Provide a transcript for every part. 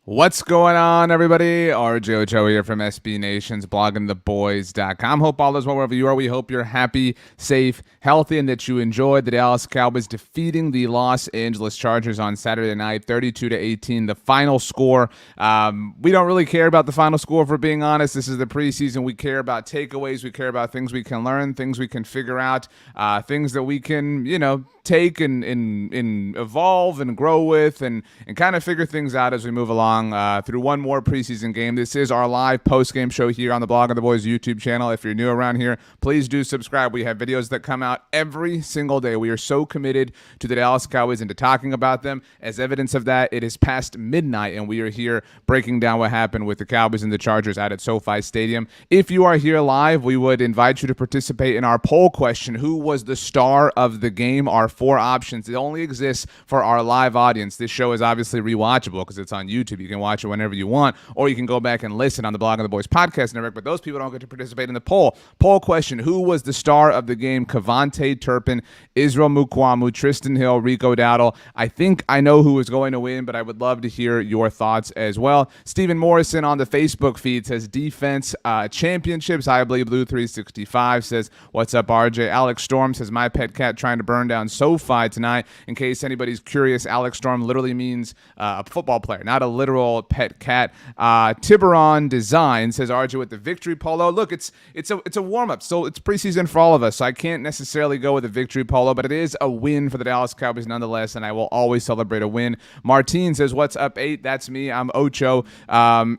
What's going on, everybody? RJ Ochoa here from SB Nation's bloggingtheboys.com. Hope all is well wherever you are. We hope you're happy, safe, healthy, and that you enjoyed the Dallas Cowboys defeating the Los Angeles Chargers on Saturday night, 32-18. The final score. We don't really care about the final score, if we're being honest. This is the preseason. We care about takeaways. We care about things we can learn, things we can figure out, things that we can, take and evolve and grow with and kind of figure things out as we move along through one more preseason game. This is our live post-game show here on the Blog of the Boys YouTube channel. If you're new around here, please do subscribe. We have videos that come out every single day. We are so committed to the Dallas Cowboys and to talking about them. As evidence of that, it is past midnight, and we are here breaking down what happened with the Cowboys and the Chargers out at SoFi Stadium. If you are here live, we would invite you to participate in our poll question. Who was the star of the game? Our four options. It only exists for our live audience. This show is obviously rewatchable because it's on YouTube. You can watch it whenever you want, or you can go back and listen on the Blog of the Boys podcast network, but those people don't get to participate in the poll. Poll question: who was the star of the game? Kevontae Turpin, Israel Mukuamu, Tristan Hill, Rico Dowdle. I think I know who is going to win, but I would love to hear your thoughts as well. Stephen Morrison on the Facebook feed says defense championships. I believe Blue 365 says, what's up, RJ? Alex Storm says, my pet cat trying to burn down SoFi tonight. In case anybody's curious, Alex Storm literally means a football player, not a literal pet cat. Tiburon Design says, RJ with the victory polo. Look, it's a warm-up, so it's preseason for all of us, so I can't necessarily go with a victory polo, but it is a win for the Dallas Cowboys nonetheless, and I will always celebrate a win. Martine says, what's up, 8? That's me. I'm Ocho.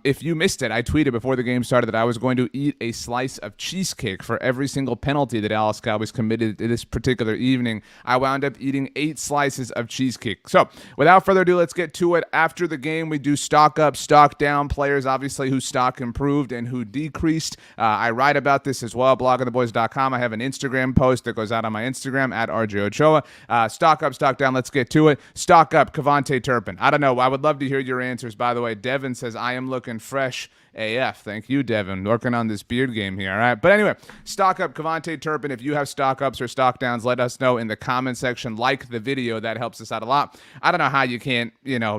If you missed it, I tweeted before the game started that I was going to eat a slice of cheesecake for every single penalty the Dallas Cowboys committed this particular evening. I wound up eating 8 slices of cheesecake. So without further ado, let's get to it. After the game, we do stock up, stock down, players obviously whose stock improved and who decreased. I write about this as well, bloggingtheboys.com. I have an Instagram post that goes out on my Instagram at RJ Ochoa. Stock up, stock down, let's get to it. Stock up, Kevontae Turpin. I don't know. I would love to hear your answers, by the way. Devin says, I am looking fresh AF. Thank you, Devin. Working on this beard game here, all right? But anyway, stock up, Kevontae Turpin. If you have stock ups or stock downs, let us know in the comment section. Like the video. That helps us out a lot. I don't know how you can't,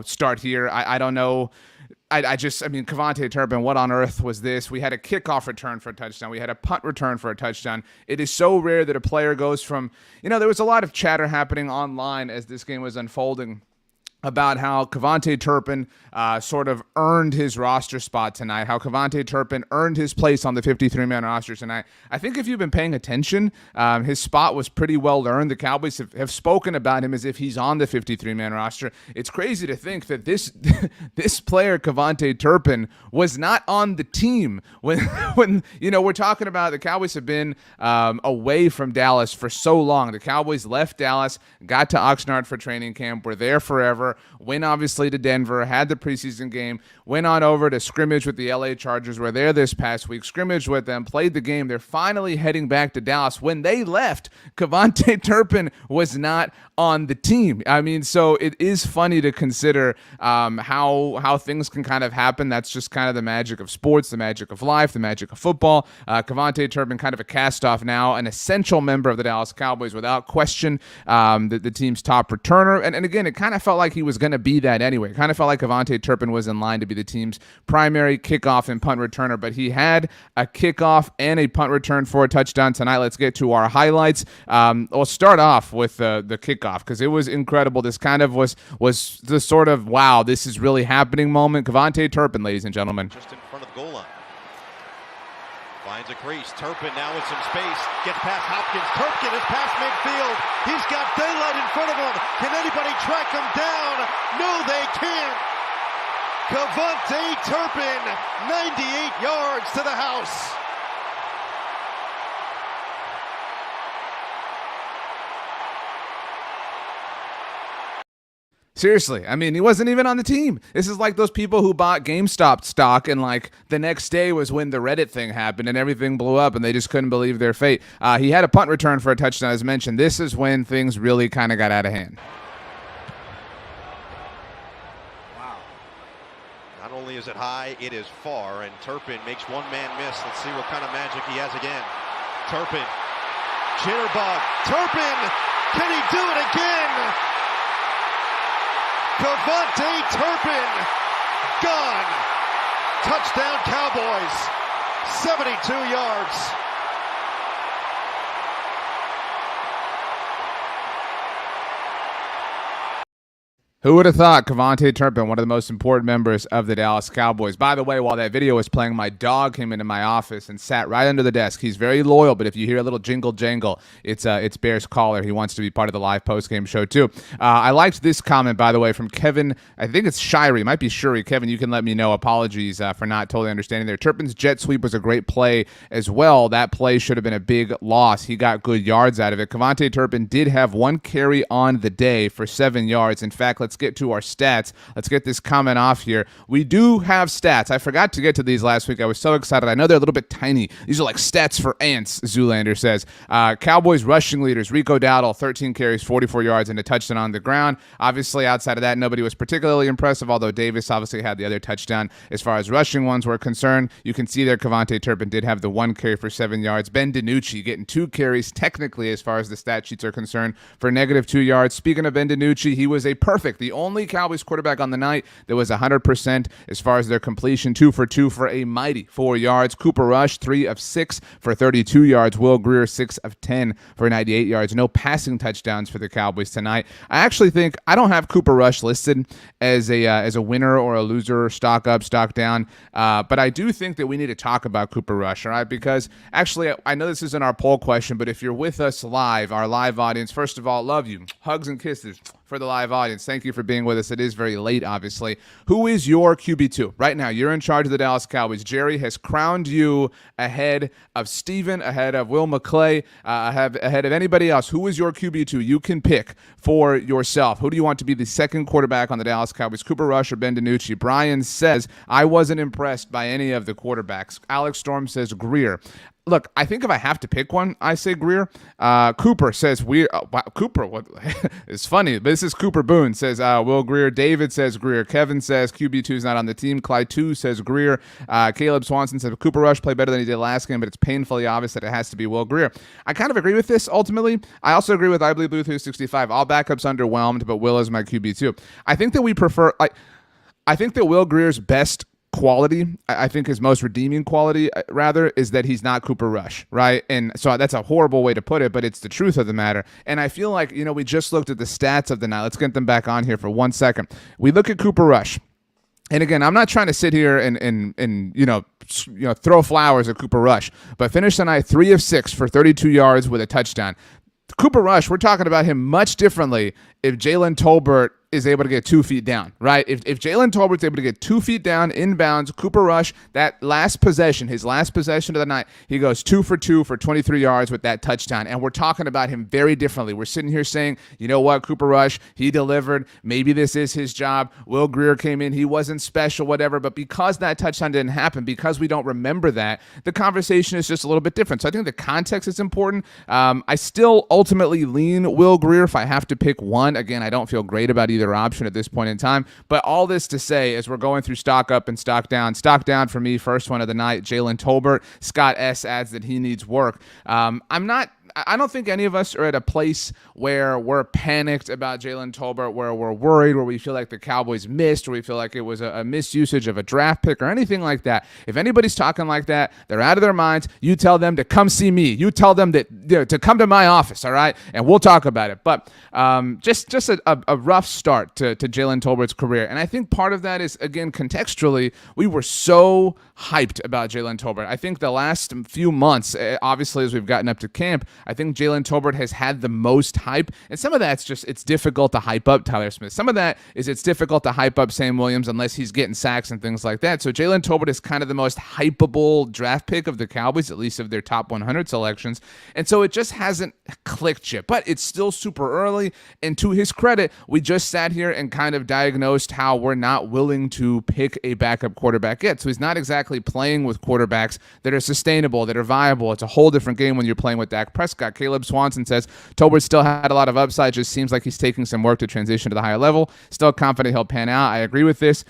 start here. I don't know. I mean, Kevontae Turpin, what on earth was this? We had a kickoff return for a touchdown. We had a punt return for a touchdown. It is so rare that a player goes from, there was a lot of chatter happening online as this game was unfolding about how Kevontae Turpin sort of earned his roster spot tonight, how Kevontae Turpin earned his place on the 53-man roster tonight. I think if you've been paying attention, his spot was pretty well earned. The Cowboys have spoken about him as if he's on the 53-man roster. It's crazy to think that this player, Kevontae Turpin, was not on the team when we're talking about the Cowboys have been away from Dallas for so long. The Cowboys left Dallas, got to Oxnard for training camp, were there forever, went obviously to Denver, had the preseason game, went on over to scrimmage with the LA Chargers, were there this past week, scrimmaged with them, played the game. They're finally heading back to Dallas. When they left, Kevontae Turpin was not on the team. I mean, so it is funny to consider how things can kind of happen. That's just kind of the magic of sports, the magic of life, the magic of football. Kevontae Turpin kind of a cast-off now, an essential member of the Dallas Cowboys without question, the team's top returner. And again, it kind of felt like he was going to be that anyway. It kind of felt like Kevontae Turpin was in line to be the team's primary kickoff and punt returner, but he had a kickoff and a punt return for a touchdown tonight. Let's get to our highlights. We'll start off with the kickoff because it was incredible. This kind of was the sort of, wow, this is really happening moment. Kevontae Turpin, ladies and gentlemen. Just in front of the goal line. Finds a crease. Turpin now with some space. Gets past Hopkins. Turpin is past midfield. He's got daylight in front of him. Can anybody track him down? No, they can't. Kevontae Turpin, 98 yards to the house. Seriously, I mean, he wasn't even on the team. This is like those people who bought GameStop stock and like the next day was when the Reddit thing happened and everything blew up and they just couldn't believe their fate. He had a punt return for a touchdown, as mentioned. This is when things really kind of got out of hand. Wow. Not only is it high, it is far, and Turpin makes one man miss. Let's see what kind of magic he has again. Turpin, jitterbug. Turpin, can he do it again? Kevontae Turpin Gone. Touchdown Cowboys. 72 yards. Who would have thought Kevontae Turpin, one of the most important members of the Dallas Cowboys? By the way, while that video was playing, my dog came into my office and sat right under the desk. He's very loyal, but if you hear a little jingle jangle, it's Bear's collar. He wants to be part of the live postgame show too. I liked this comment, by the way, from Kevin. I think it's Shirey. It might be Shuri. Kevin, you can let me know. Apologies for not totally understanding there. Turpin's jet sweep was a great play as well. That play should have been a big loss. He got good yards out of it. Kevontae Turpin did have one carry on the day for 7 yards. In fact, let's get to our stats. Let's get this comment off here. We do have stats. I forgot to get to these last week. I was so excited. I know they're a little bit tiny. These are like stats for ants, Zoolander says. Cowboys rushing leaders, Rico Dowdle, 13 carries, 44 yards, and a touchdown on the ground. Obviously, outside of that, nobody was particularly impressive, although Davis obviously had the other touchdown. As far as rushing ones were concerned, you can see there Kevontae Turpin did have the one carry for 7 yards. Ben DiNucci getting 2 carries, technically, as far as the stat sheets are concerned, for -2 yards. Speaking of Ben DiNucci, he was the only Cowboys quarterback on the night that was 100% as far as their completion, 2 for 2 for a mighty 4 yards. Cooper Rush, 3 of 6 for 32 yards. Will Grier, 6 of 10 for 98 yards. No passing touchdowns for the Cowboys tonight. I actually think I don't have Cooper Rush listed as a winner or a loser, stock up, stock down, but I do think that we need to talk about Cooper Rush, all right? Because actually, I know this isn't our poll question, but if you're with us live, our live audience, first of all, love you. Hugs and kisses for the live audience. Thank you for being with us. It is very late, obviously. Who is your QB2? Right now, you're in charge of the Dallas Cowboys. Jerry has crowned you ahead of Steven, ahead of Will McClay, ahead of anybody else. Who is your QB2? You can pick for yourself. Who do you want to be the second quarterback on the Dallas Cowboys? Cooper Rush or Ben DiNucci? Brian says, I wasn't impressed by any of the quarterbacks. Alex Storm says Grier. Look, I think if I have to pick one, I say Grier. Cooper says Cooper. What? It's funny. This is Cooper Boone says Will Grier. David says Grier. Kevin says QB2 is not on the team. Clyde 2 says Grier. Caleb Swanson said Cooper Rush played better than he did last game, but it's painfully obvious that it has to be Will Grier. I kind of agree with this ultimately. I also agree with I Believe Blue 365. All backups underwhelmed, but Will is my QB2. I think that we prefer. I think that Will Grier's best quality, I think his most redeeming quality, rather, is that he's not Cooper Rush, right? And so that's a horrible way to put it, but it's the truth of the matter. And I feel like, we just looked at the stats of the night. Let's get them back on here for 1 second. We look at Cooper Rush. And again, I'm not trying to sit here and throw flowers at Cooper Rush, but finished the night 3 of 6 for 32 yards with a touchdown. Cooper Rush, we're talking about him much differently if Jalen Tolbert is able to get 2 feet down, right? If Jalen Tolbert's able to get 2 feet down inbounds, Cooper Rush, that last possession, his last possession of the night, he goes 2 for 2 for 23 yards with that touchdown. And we're talking about him very differently. We're sitting here saying, you know what, Cooper Rush, he delivered. Maybe this is his job. Will Grier came in. He wasn't special, whatever. But because that touchdown didn't happen, because we don't remember that, the conversation is just a little bit different. So I think the context is important. I still ultimately lean Will Grier if I have to pick one. Again, I don't feel great about either option at this point in time. But all this to say, as we're going through stock up and stock down for me, first one of the night, Jalen Tolbert. Scott S. adds that he needs work. I don't think any of us are at a place where we're panicked about Jalen Tolbert, where we're worried, where we feel like the Cowboys missed, or we feel like it was a misusage of a draft pick or anything like that. If anybody's talking like that, they're out of their minds. You tell them to come see me. You tell them that to come to my office, all right? And we'll talk about it. But just a rough start to Jalen Tolbert's career. And I think part of that is, again, contextually, we were so hyped about Jalen Tolbert. I think the last few months, obviously, as we've gotten up to camp, I think Jalen Tolbert has had the most hype, and some of that's just it's difficult to hype up Tyler Smith. Some of that is it's difficult to hype up Sam Williams unless he's getting sacks and things like that. So Jalen Tolbert is kind of the most hypeable draft pick of the Cowboys, at least of their top 100 selections, and so it just hasn't clicked yet. But it's still super early, and to his credit, we just sat here and kind of diagnosed how we're not willing to pick a backup quarterback yet. So he's not exactly playing with quarterbacks that are sustainable, that are viable. It's a whole different game when you're playing with Dak Prescott. Caleb Swanson says Tolbert still had a lot of upside. Just seems like he's taking some work to transition to the higher level. Still confident he'll pan out. I agree with this.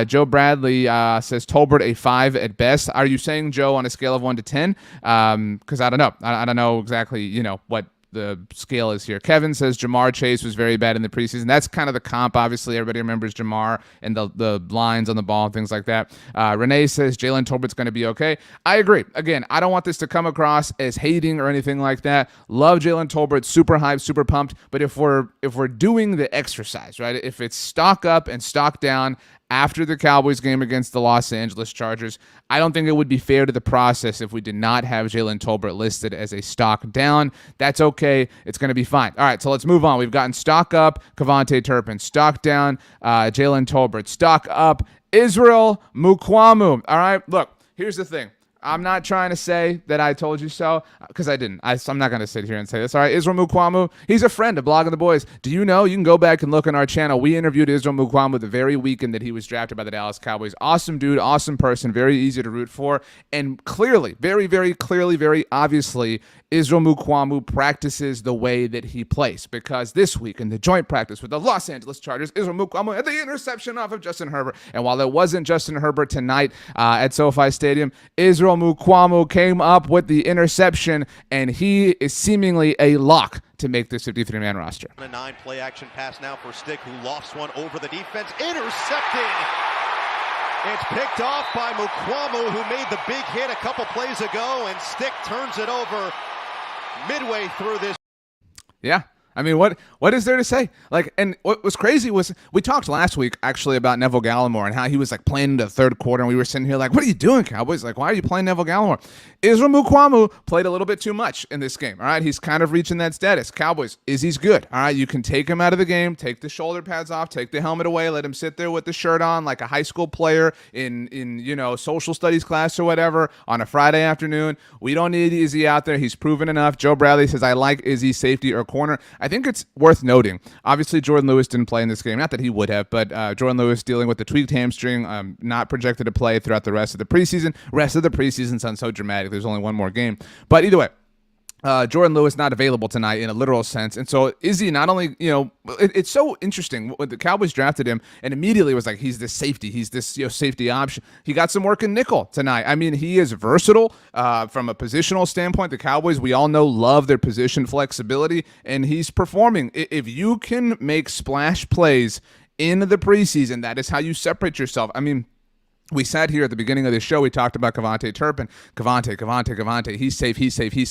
Joe Bradley says Tolbert a 5 at best. Are you saying, Joe, on a scale of 1 to 10? Because I don't know. I don't know exactly, what the scale is here. Kevin says Jamar Chase was very bad in the preseason. That's kind of the comp. Obviously, everybody remembers Jamar and the lines on the ball and things like that. Renee says Jalen Tolbert's going to be okay. I agree. Again, I don't want this to come across as hating or anything like that. Love Jalen Tolbert, super hyped, super pumped. But if we're doing the exercise, right? If it's stock up and stock down after the Cowboys game against the Los Angeles Chargers, I don't think it would be fair to the process if we did not have Jalen Tolbert listed as a stock down. That's okay. It's going to be fine. All right, so let's move on. We've gotten stock up, Kevontae Turpin. Stock down, Jalen Tolbert. Stock up, Israel Mukuamu. All right, look, here's the thing. I'm not trying to say that I told you so, because I didn't. I'm not going to sit here and say this. All right, Israel Mukuamu, he's a friend of Blogging the Boys. Do you know? You can go back and look on our channel. We interviewed Israel Mukuamu the very weekend that he was drafted by the Dallas Cowboys. Awesome dude, awesome person, very easy to root for. And clearly, very, very clearly, very obviously, Israel Mukuamu practices the way that he plays, because this week in the joint practice with the Los Angeles Chargers, Israel Mukuamu had the interception off of Justin Herbert. And while it wasn't Justin Herbert tonight at SoFi Stadium, Israel Mukuamu came up with the interception, and he is seemingly a lock to make this 53-man roster. A 9-play action pass now for Stick, who lofts one over the defense, intercepting. It's picked off by Mukuamu, who made the big hit a couple plays ago, and Stick turns it over midway through this. Yeah. I mean, what is there to say? Like, and what was crazy was we talked last week actually about Neville Gallimore and how he was like playing in the third quarter, and we were sitting here like, what are you doing, Cowboys? Like, why are you playing Neville Gallimore? Israel Mukuamu played a little bit too much in this game. All right, he's kind of reaching that status. Cowboys, Izzy's good. All right, you can take him out of the game, take the shoulder pads off, take the helmet away, let him sit there with the shirt on like a high school player in social studies class or whatever on a Friday afternoon. We don't need Izzy out there. He's proven enough. Joe Bradley says, I like Izzy safety or corner. I think it's worth noting. Obviously, Jordan Lewis didn't play in this game. Not that he would have, but Jordan Lewis dealing with the tweaked hamstring, not projected to play throughout the rest of the preseason. Rest of the preseason sounds so dramatic. There's only one more game. But either way, Jordan Lewis not available tonight in a literal sense. And so Izzy not only, it's so interesting when the Cowboys drafted him and immediately was like, he's this safety. He's this safety option. He got some work in nickel tonight. I mean, he is versatile from a positional standpoint. The Cowboys, we all know, love their position flexibility, and he's performing. If you can make splash plays in the preseason, that is how you separate yourself. I mean, we sat here at the beginning of the show. We talked about Kevontae Turpin. Kevontae. He's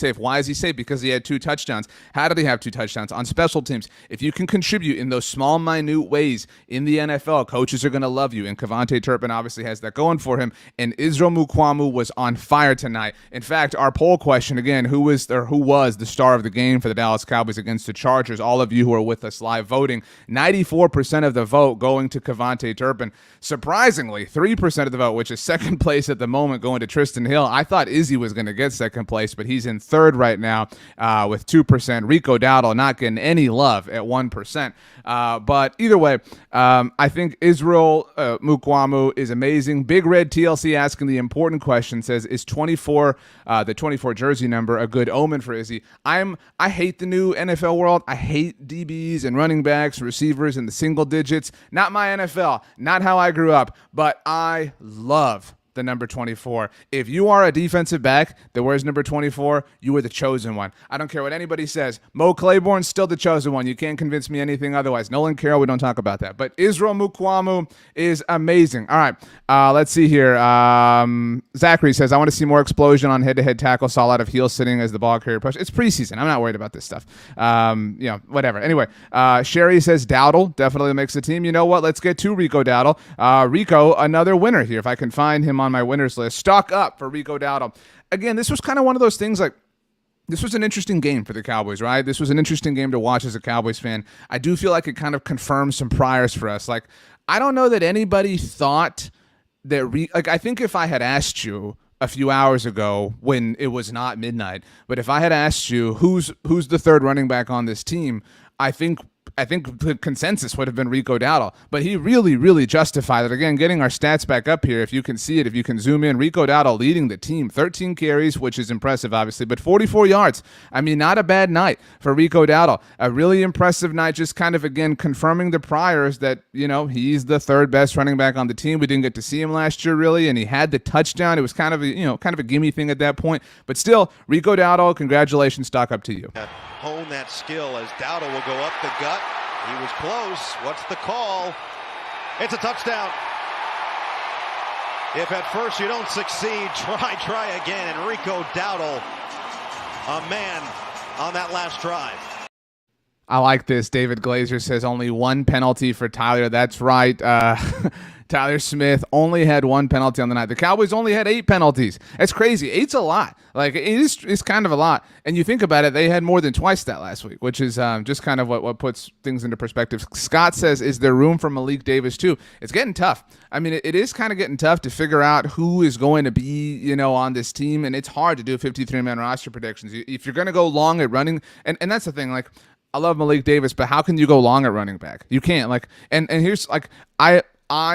safe. Why is he safe? Because he had 2 touchdowns. How did he have 2 touchdowns? On special teams. If you can contribute in those small, minute ways in the NFL, coaches are going to love you. And Kevontae Turpin obviously has that going for him. And Israel Mukuamu was on fire tonight. In fact, our poll question, again, who was the star of the game for the Dallas Cowboys against the Chargers? All of you who are with us live voting, 94% of the vote going to Kevontae Turpin. Surprisingly, 3% of the vote, which is second place at the moment, going to Tristan Hill. I thought Izzy was going to get second place, but he's in third right now with 2%. Rico Dowdle not getting any love at 1%. But either way, I think Israel Mukuamu is amazing. Big Red TLC asking the important question, says, is 24, the 24 jersey number, a good omen for Izzy? I hate the new NFL world. I hate DBs and running backs, receivers, and the single digits. Not my NFL. Not how I grew up. But I love the number 24. If you are a defensive back that wears number 24, you are the chosen one. I don't care what anybody says. Mo Claiborne's still the chosen one. You can't convince me anything otherwise. Nolan Carroll, we don't talk about that. But Israel Mukuamu is amazing. All right, let's see here. Zachary says, I want to see more explosion on head-to-head tackle. Saw a lot of heel sitting as the ball carrier push. It's preseason. I'm not worried about this stuff. Whatever. Anyway, Sherry says Dowdle definitely makes the team. You know what? Let's get to Rico Dowdle. Rico, another winner here. If I can find him on my winners list. Stock up for Rico Dowdle. Again, this was kind of one of those things like, this was an interesting game for the Cowboys, right? This was an interesting game to watch as a Cowboys fan. I do feel like it kind of confirms some priors for us. Like, I don't know that anybody thought that, I think if I had asked you a few hours ago when it was not midnight, but if I had asked you who's the third running back on this team, I think the consensus would have been Rico Dowdle, but he really, really justified it. Again, getting our stats back up here, if you can see it, if you can zoom in, Rico Dowdle leading the team, 13 carries, which is impressive, obviously, but 44 yards. I mean, not a bad night for Rico Dowdle. A really impressive night, just kind of, again, confirming the priors that, he's the third best running back on the team. We didn't get to see him last year, really, and he had the touchdown. It was kind of a gimme thing at that point, but still, Rico Dowdle, congratulations, stock up to you. hone that skill as Dowdle will go up the gut. He was close. What's the call? It's a touchdown. If at first you don't succeed, try again. Enrico Dowdle, a man on that last drive. I like this. David Glazer says only one penalty for Tyler. That's right. Tyler Smith only had one penalty on the night. The Cowboys only had 8 penalties. That's crazy. 8's a lot. Like, it's kind of a lot. And you think about it, they had more than twice that last week, which is just kind of what puts things into perspective. Scott says, is there room for Malik Davis too? It's getting tough. I mean, it is kind of getting tough to figure out who is going to be, on this team. And it's hard to do 53-man roster predictions. If you're going to go long at running, and that's the thing, like, I love Malik Davis, but how can you go long at running back? You can't. Like, and here's, like, I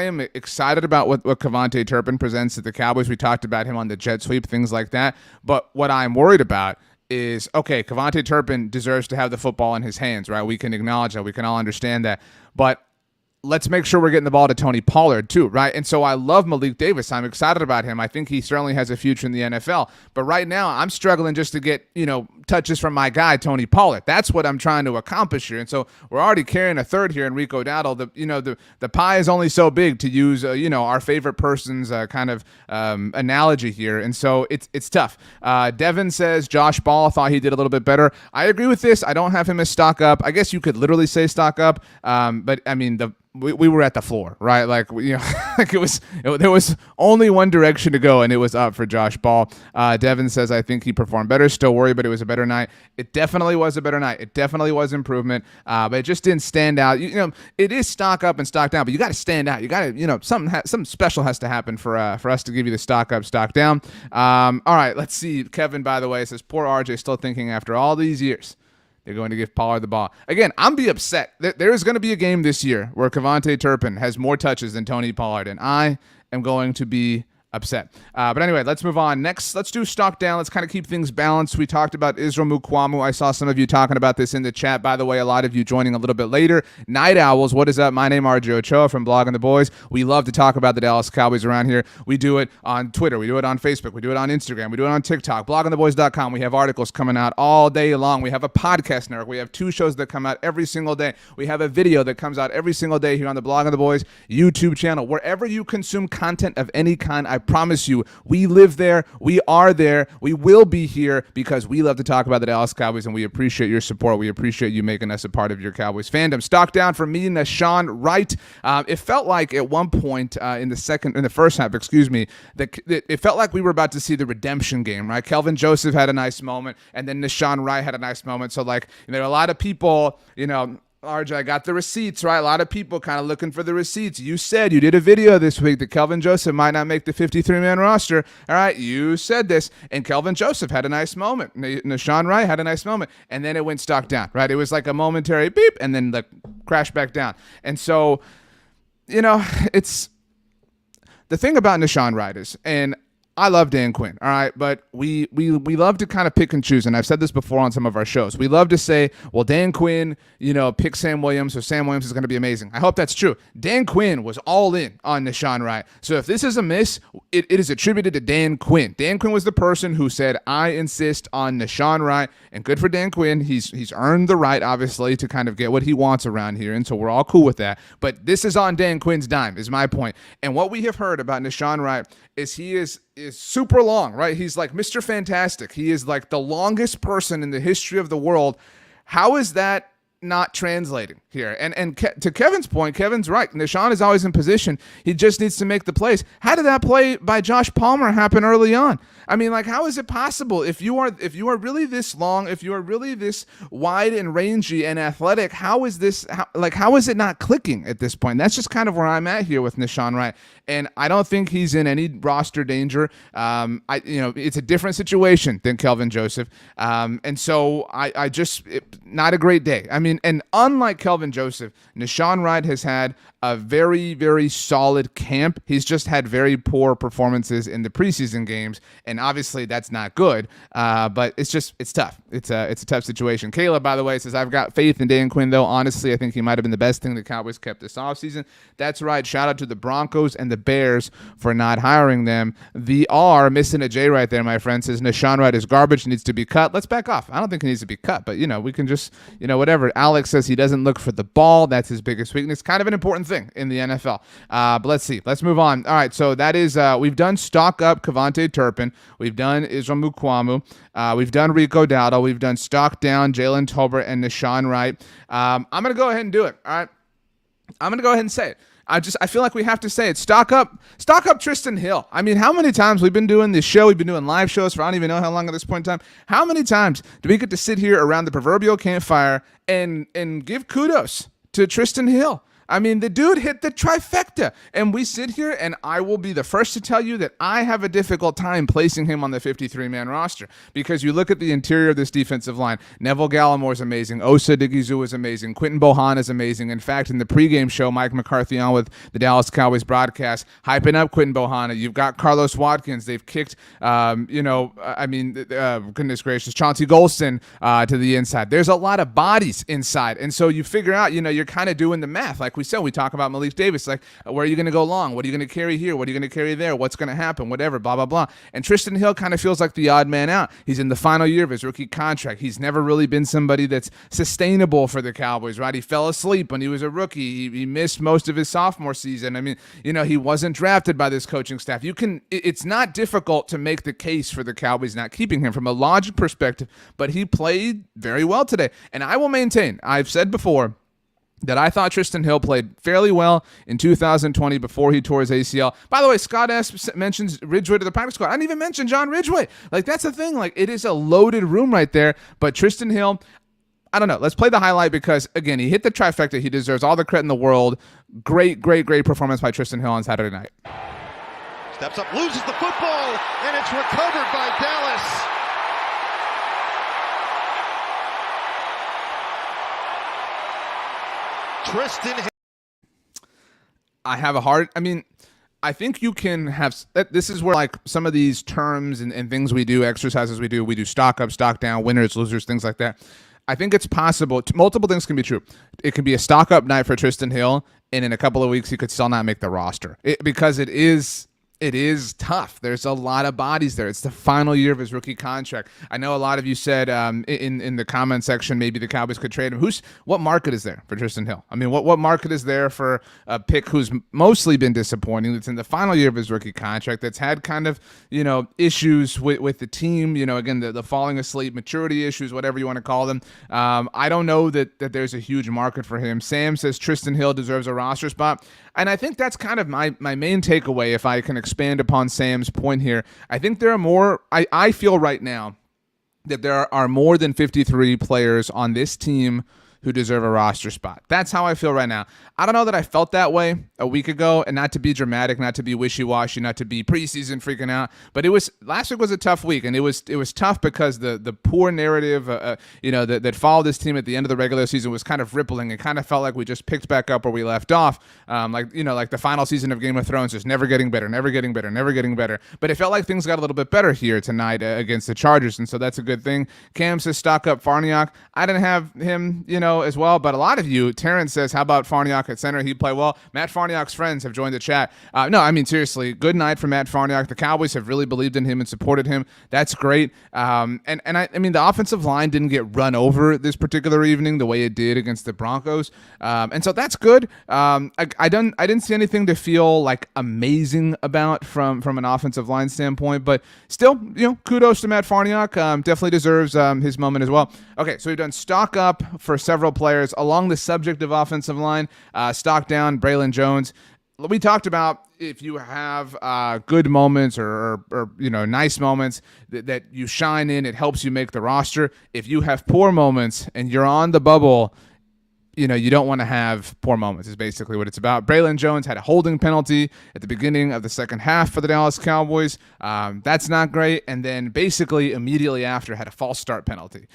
am excited about what Kevontae Turpin presents to the Cowboys. We talked about him on the jet sweep, things like that. But what I'm worried about is, okay, Kevontae Turpin deserves to have the football in his hands, right? We can acknowledge that. We can all understand that. But let's make sure we're getting the ball to Tony Pollard too, right? And so I love Malik Davis. I'm excited about him. I think he certainly has a future in the NFL. But right now, I'm struggling just to get, touches from my guy, Tony Pollard. That's what I'm trying to accomplish here. And so we're already carrying a third here, Enrico Dowdle. The pie is only so big, to use, our favorite person's kind of analogy here. And so it's tough. Devin says Josh Ball thought he did a little bit better. I agree with this. I don't have him as stock up. I guess you could literally say stock up. But I mean, we were at the floor, right? Like, like there was only one direction to go, and it was up for Josh Ball. Devin says, I think he performed better. Still worried, but it was a better night. It definitely was a better night. It definitely was improvement, but it just didn't stand out. It is stock up and stock down, but you got to stand out. You got to, something special has to happen for us to give you the stock up, stock down. All right, let's see. Kevin, by the way, says, poor RJ, still thinking after all these years they're going to give Pollard the ball. Again, I'm be upset. There is going to be a game this year where Kevontae Turpin has more touches than Tony Pollard, and I am going to be upset. But anyway, let's move on. Next, let's do stock down. Let's kind of keep things balanced. We talked about Israel Mukwamu. I saw some of you talking about this in the chat. By the way, a lot of you joining a little bit later. Night Owls, what is up? My name is RJ Ochoa from Blogging the Boys. We love to talk about the Dallas Cowboys around here. We do it on Twitter. We do it on Facebook. We do it on Instagram. We do it on TikTok. Bloggingtheboys.com. We have articles coming out all day long. We have a podcast network. We have 2 shows that come out every single day. We have a video that comes out every single day here on the Blogging the Boys YouTube channel. Wherever you consume content of any kind, I promise you, we live there, we are there, we will be here because we love to talk about the Dallas Cowboys, and we appreciate your support. We appreciate you making us a part of your Cowboys fandom. Stock down for me, Nashawn Wright. It felt like at one point in the first half, it felt like we were about to see the redemption game, right? Kelvin Joseph had a nice moment, and then Nashawn Wright had a nice moment. So, like, there are a lot of people, RJ, I got the receipts, right? A lot of people kind of looking for the receipts. You said, you did a video this week that Kelvin Joseph might not make the 53-man roster. All right, you said this, and Kelvin Joseph had a nice moment. Nashawn Wright had a nice moment, and then it went stock down, right? It was like a momentary beep, and then crashed back down. And so, it's the thing about Nashawn Wright is, and I love Dan Quinn, all right, but we love to kind of pick and choose, and I've said this before on some of our shows. We love to say, well, Dan Quinn, pick Sam Williams, so Sam Williams is going to be amazing. I hope that's true. Dan Quinn was all in on Nashawn Wright. So if this is a miss, it is attributed to Dan Quinn. Dan Quinn was the person who said, I insist on Nashawn Wright, and good for Dan Quinn. He's earned the right, obviously, to kind of get what he wants around here, and so we're all cool with that. But this is on Dan Quinn's dime, is my point. And what we have heard about Nashawn Wright is he is super long, right? He's like Mr. Fantastic. He is like the longest person in the history of the world. How is that not translating here? And to Kevin's point, Kevin's right. Nashawn is always in position. He just needs to make the plays. How did that play by Josh Palmer happen early on? I mean, like, how is it possible if you are really this long, if you are really this wide and rangy and athletic, how is it not clicking at this point? That's just kind of where I'm at here with Nashawn Wright. And I don't think he's in any roster danger. It's a different situation than Kelvin Joseph. And so not a great day. I mean, mean, and unlike Kelvin Joseph, Nashawn Wright has had a very, very solid camp. He's just had very poor performances in the preseason games, and obviously that's not good. But it's tough. It's a tough situation. Caleb, by the way, says, I've got faith in Dan Quinn, though. Honestly, I think he might have been the best thing the Cowboys kept this offseason. That's right. Shout out to the Broncos and the Bears for not hiring them. The R, missing a J right there, my friend, says Nashawn Wright is garbage, needs to be cut. Let's back off. I don't think he needs to be cut, but, we can just, whatever. Alex says he doesn't look for the ball. That's his biggest weakness. Kind of an important thing in the NFL. But let's see. Let's move on. All right, so that is, we've done stock up Kevontae Turpin. We've done Israel Mukwamu. We've done Rico Dowdle. We've done stock down Jalen Tolbert and Nashawn Wright. I'm going to go ahead and do it. All right. I'm going to go ahead and say it. I feel like we have to say it. Stock up Tristan Hill. I mean, how many times we've been doing this show? We've been doing live shows for I don't even know how long at this point in time. How many times do we get to sit here around the proverbial campfire and give kudos to Tristan Hill? I mean, the dude hit the trifecta, and we sit here, and I will be the first to tell you that I have a difficult time placing him on the 53-man roster because you look at the interior of this defensive line. Neville Gallimore is amazing. Osa Digizu is amazing. Quentin Bohan is amazing. In fact, in the pregame show, Mike McCarthy on with the Dallas Cowboys broadcast, hyping up Quentin Bohan. You've got Carlos Watkins. They've kicked, goodness gracious, Chauncey Golston to the inside. There's a lot of bodies inside, and so you figure out, you're kind of doing the math. Like we said, we talk about Malik Davis, like, where are you going to go long? What are you going to carry here? What are you going to carry there? What's going to happen? Whatever, blah, blah, blah. And Tristan Hill kind of feels like the odd man out. He's in the final year of his rookie contract. He's never really been somebody that's sustainable for the Cowboys, right? He fell asleep when he was a rookie. He missed most of his sophomore season. I mean, he wasn't drafted by this coaching staff. It's not difficult to make the case for the Cowboys not keeping him from a logic perspective, but he played very well today. And I will maintain, I've said before, that I thought Tristan Hill played fairly well in 2020 before he tore his ACL. By the way, Scott S. mentions Ridgeway to the practice squad. I didn't even mention John Ridgeway. Like, that's the thing. Like, it is a loaded room right there. But Tristan Hill, I don't know. Let's play the highlight because, again, he hit the trifecta. He deserves all the credit in the world. Great, great, great performance by Tristan Hill on Saturday night. Steps up, loses the football, and it's recovered by Dallas. Tristan Hill. I think you can have, this is where like some of these terms and things we do, exercises we do stock up, stock down, winners, losers, things like that. I think it's possible. Multiple things can be true. It could be a stock up night for Tristan Hill, and in a couple of weeks he could still not make the roster because it is tough. There's a lot of bodies there. It's the final year of his rookie contract. I know a lot of you said in the comment section maybe the Cowboys could trade him. What market is there for Tristan Hill? I mean, what market is there for a pick who's mostly been disappointing, that's in the final year of his rookie contract, that's had kind of, issues with the team, again, the falling asleep, maturity issues, whatever you want to call them. I don't know that there's a huge market for him. Sam says Tristan Hill deserves a roster spot. And I think that's kind of my main takeaway, if I can expand upon Sam's point here. I think there are more, I feel right now that there are more than 53 players on this team who deserve a roster spot. That's how I feel right now. I don't know that I felt that way a week ago, and not to be dramatic, not to be wishy-washy, not to be preseason freaking out, but last week was a tough week, and it was tough because the poor narrative that followed this team at the end of the regular season was kind of rippling. It kind of felt like we just picked back up where we left off, like the final season of Game of Thrones, just never getting better, never getting better, never getting better. But it felt like things got a little bit better here tonight against the Chargers, and so that's a good thing. Cam says stock up Farniok. I didn't have him, as well, but a lot of you, Terrence says, how about Farniok at center? He played well. Matt Farniok's friends have joined the chat. No, I mean, seriously, good night for Matt Farniok. The Cowboys have really believed in him and supported him. That's great. And I mean, the offensive line didn't get run over this particular evening the way it did against the Broncos. And so that's good. I didn't see anything to feel like amazing about from an offensive line standpoint, but still, kudos to Matt Farniok. Definitely deserves his moment as well. Okay, so we've done stock up for several players along the subject of offensive line. Stock down Braylon Jones. We talked about if you have good moments or nice moments that you shine in, it helps you make the roster. If you have poor moments and you're on the bubble, you don't want to have poor moments is basically what it's about. Braylon Jones had a holding penalty at the beginning of the second half for the Dallas Cowboys. That's not great. And then basically immediately after had a false start penalty.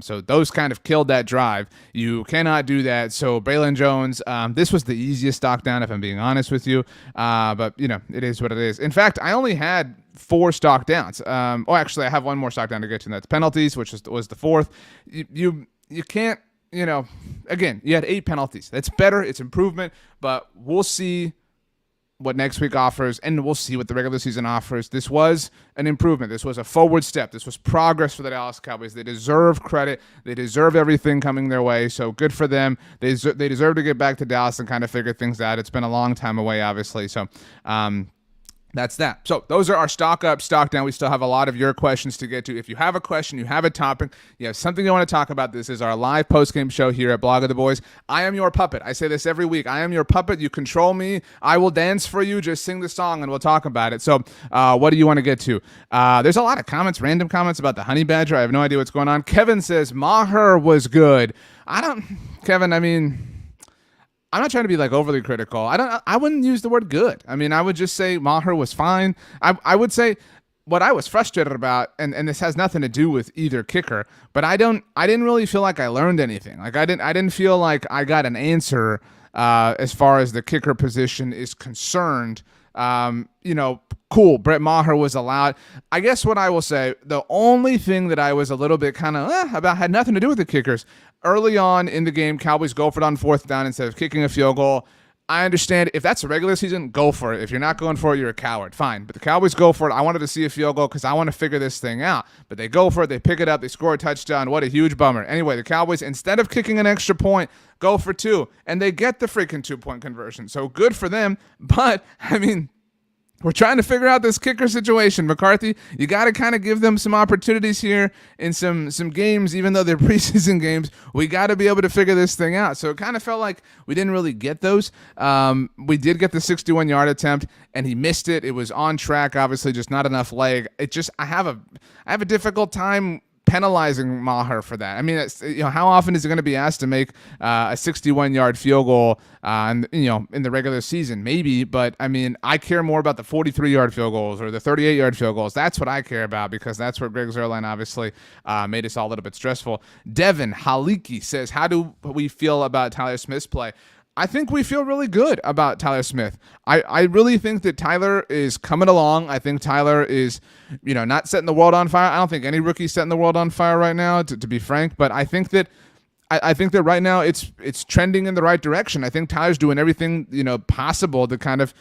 So those kind of killed that drive. You cannot do that. So Braylon Jones, this was the easiest stock down if I'm being honest with you. But, it is what it is. In fact, I only had 4 stock downs. Actually, I have one more stock down to get to, and that's penalties, which was the 4th. You can't, again, you had 8 penalties. That's better. It's improvement, but we'll see what next week offers, and we'll see what the regular season offers. This was an improvement. This was a forward step. This was progress for the Dallas Cowboys. They deserve credit. They deserve everything coming their way, so good for them. They deserve to get back to Dallas and kind of figure things out. It's been a long time away, obviously, so that's that. So those are our stock up, stock down. We still have a lot of your questions to get to. If you have a question, you have a topic, you have something you want to talk about, this is our live post-game show here at Blog of the Boys. I am your puppet. I say this every week. I am your puppet. You control me. I will dance for you. Just sing the song and we'll talk about it. So what do you want to get to? There's a lot of comments, random comments about the Honey Badger. I have no idea what's going on. Kevin says, Maher was good. Kevin, I'm not trying to be overly critical. I wouldn't use the word good. I would just say Maher was fine. I would say what I was frustrated about, and this has nothing to do with either kicker, but I didn't really feel like I learned anything. I didn't feel like I got an answer as far as the kicker position is concerned. Cool. Brett Maher was allowed. I guess what I will say, the only thing that I was a little bit kind of about had nothing to do with the kickers. Early on in the game, Cowboys go for it on 4th down instead of kicking a field goal. I understand if that's a regular season, go for it. If you're not going for it, you're a coward. Fine. But the Cowboys go for it. I wanted to see a field goal because I want to figure this thing out. But they go for it. They pick it up. They score a touchdown. What a huge bummer. Anyway, the Cowboys, instead of kicking an extra point, go for 2. And they get the freaking 2-point conversion. So good for them. But, we're trying to figure out this kicker situation. McCarthy, you got to kind of give them some opportunities here in some games, even though they're preseason games. We got to be able to figure this thing out. So it kind of felt like we didn't really get those. We did get the 61-yard attempt, and he missed it. It was on track, obviously, just not enough leg. I have a difficult time penalizing Maher for that. How often is he going to be asked to make a 61-yard field goal in the regular season? Maybe, but I care more about the 43-yard field goals or the 38-yard field goals. That's what I care about because that's where Greg Zuerlein obviously made us all a little bit stressful. Devin Haliki says, how do we feel about Tyler Smith's play? I think we feel really good about Tyler Smith. I really think that Tyler is coming along. I think Tyler is, not setting the world on fire. I don't think any rookie's setting the world on fire right now, to be frank. But I think that right now it's trending in the right direction. I think Tyler's doing everything possible to kind of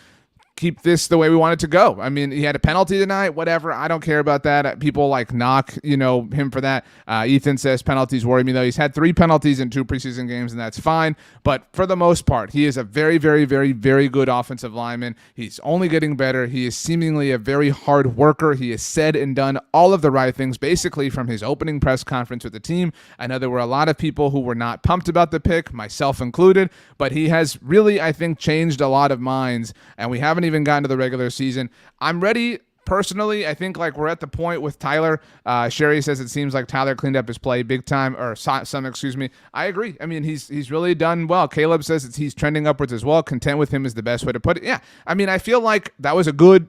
keep this the way we want it to go. He had a penalty tonight, whatever. I don't care about that. People knock, him for that. Ethan says penalties worry me, though. He's had 3 penalties in 2 preseason games, and that's fine. But for the most part, he is a very, very, very, very good offensive lineman. He's only getting better. He is seemingly a very hard worker. He has said and done all of the right things, basically from his opening press conference with the team. I know there were a lot of people who were not pumped about the pick, myself included, but he has really, I think, changed a lot of minds, and we haven't even gotten to the regular season. I'm ready personally. I think we're at the point with Tyler. Sherry says it seems like Tyler cleaned up his play big time, or some, excuse me. I agree. He's really done well. Caleb says he's trending upwards as well. Content with him is the best way to put it. Yeah. I feel like that was a good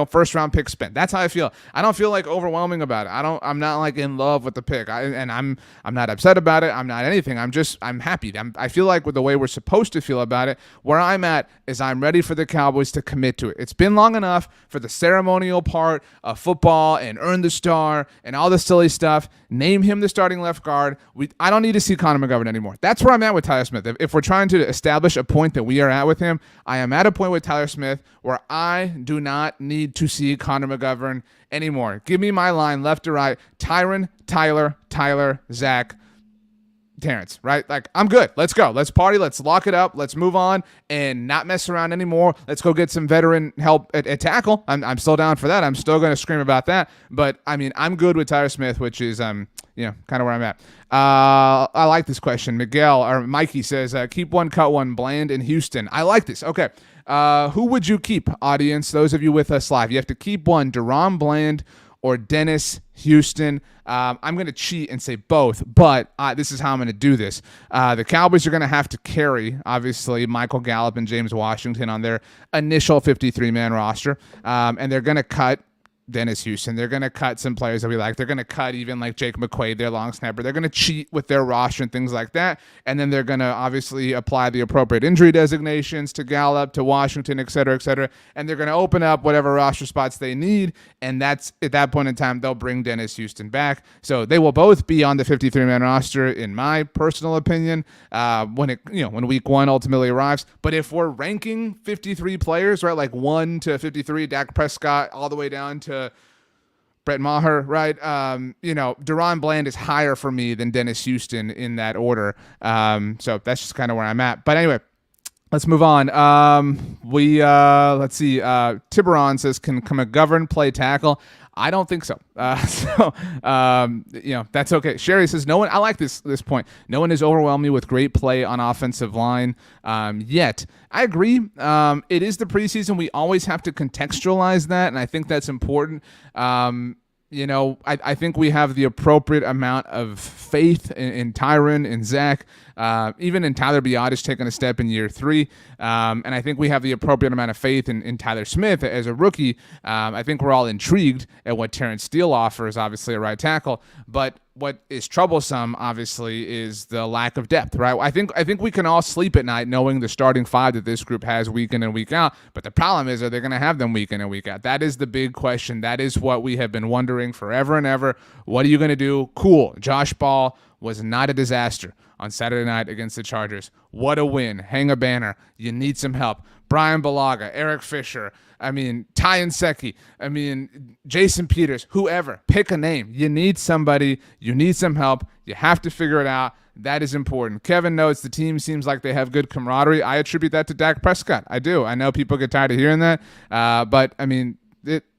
first round pick spent. That's how I feel. I don't feel overwhelming about it. I'm not in love with the pick. I'm not upset about it. I'm not anything. I'm happy. I feel like with the way we're supposed to feel about it. Where I'm at is I'm ready for the Cowboys to commit to it. It's been long enough for the ceremonial part of football and earn the star and all the silly stuff. Name him the starting left guard. I don't need to see Connor McGovern anymore. That's where I'm at with Tyler Smith. If we're trying to establish a point that we are at with him, I am at a point with Tyler Smith where I do not need to see Connor McGovern anymore. Give me my line left to right. Tyron, Tyler, Zach, Terrence, right? I'm good. Let's go. Let's party. Let's lock it up. Let's move on and not mess around anymore. Let's go get some veteran help at tackle. I'm still down for that. I'm still going to scream about that. But, I'm good with Tyler Smith, which is, kind of where I'm at. I like this question. Mikey says, keep one, cut one, Bland in Houston. I like this. Okay. Who would you keep, audience? Those of you with us live. You have to keep one, Deron Bland or Dennis Houston? I'm going to cheat and say both, but this is how I'm going to do this. The Cowboys are going to have to carry, obviously, Michael Gallup and James Washington on their initial 53-man roster, and they're going to cut Dennis Houston. They're going to cut some players that we like. They're going to cut even like Jake McQuaid, their long snapper. They're going to cheat with their roster and things like that. And then they're going to obviously apply the appropriate injury designations to Gallup, to Washington, et cetera, et cetera. And they're going to open up whatever roster spots they need. And that's at that point in time, they'll bring Dennis Houston back. So they will both be on the 53-man roster, in my personal opinion, when week one ultimately arrives. But if we're ranking 53 players, right, like 1 to 53, Dak Prescott all the way down to Brett Maher, right? Deron Bland is higher for me than Dennis Houston in that order. So that's just kind of where I'm at. But anyway, let's move on. Let's see. Tiburon says, can McGovern play tackle? I don't think so. That's okay. Sherry says, no one, I like this point. No one has overwhelmed me with great play on offensive line yet. I agree. It is the preseason. We always have to contextualize that, and I think that's important. I think we have the appropriate amount of faith in Tyron and Zach, even in Tyler Biadasz taking a step in year 3. And I think we have the appropriate amount of faith in Tyler Smith as a rookie. I think we're all intrigued at what Terrence Steele offers, obviously a right tackle. But what is troublesome, obviously, is the lack of depth, right? I think we can all sleep at night knowing the starting 5 that this group has week in and week out. But the problem is, are they going to have them week in and week out? That is the big question. That is what we have been wondering forever and ever. What are you going to do? Cool. Josh Ball was not a disaster on Saturday night against the Chargers. What a win. Hang a banner. You need some help. Brian Balaga, Eric Fisher, Ty Nsekhe, Jason Peters, whoever. Pick a name. You need somebody. You need some help. You have to figure it out. That is important. Kevin notes the team seems like they have good camaraderie. I attribute that to Dak Prescott. I do. I know people get tired of hearing that, but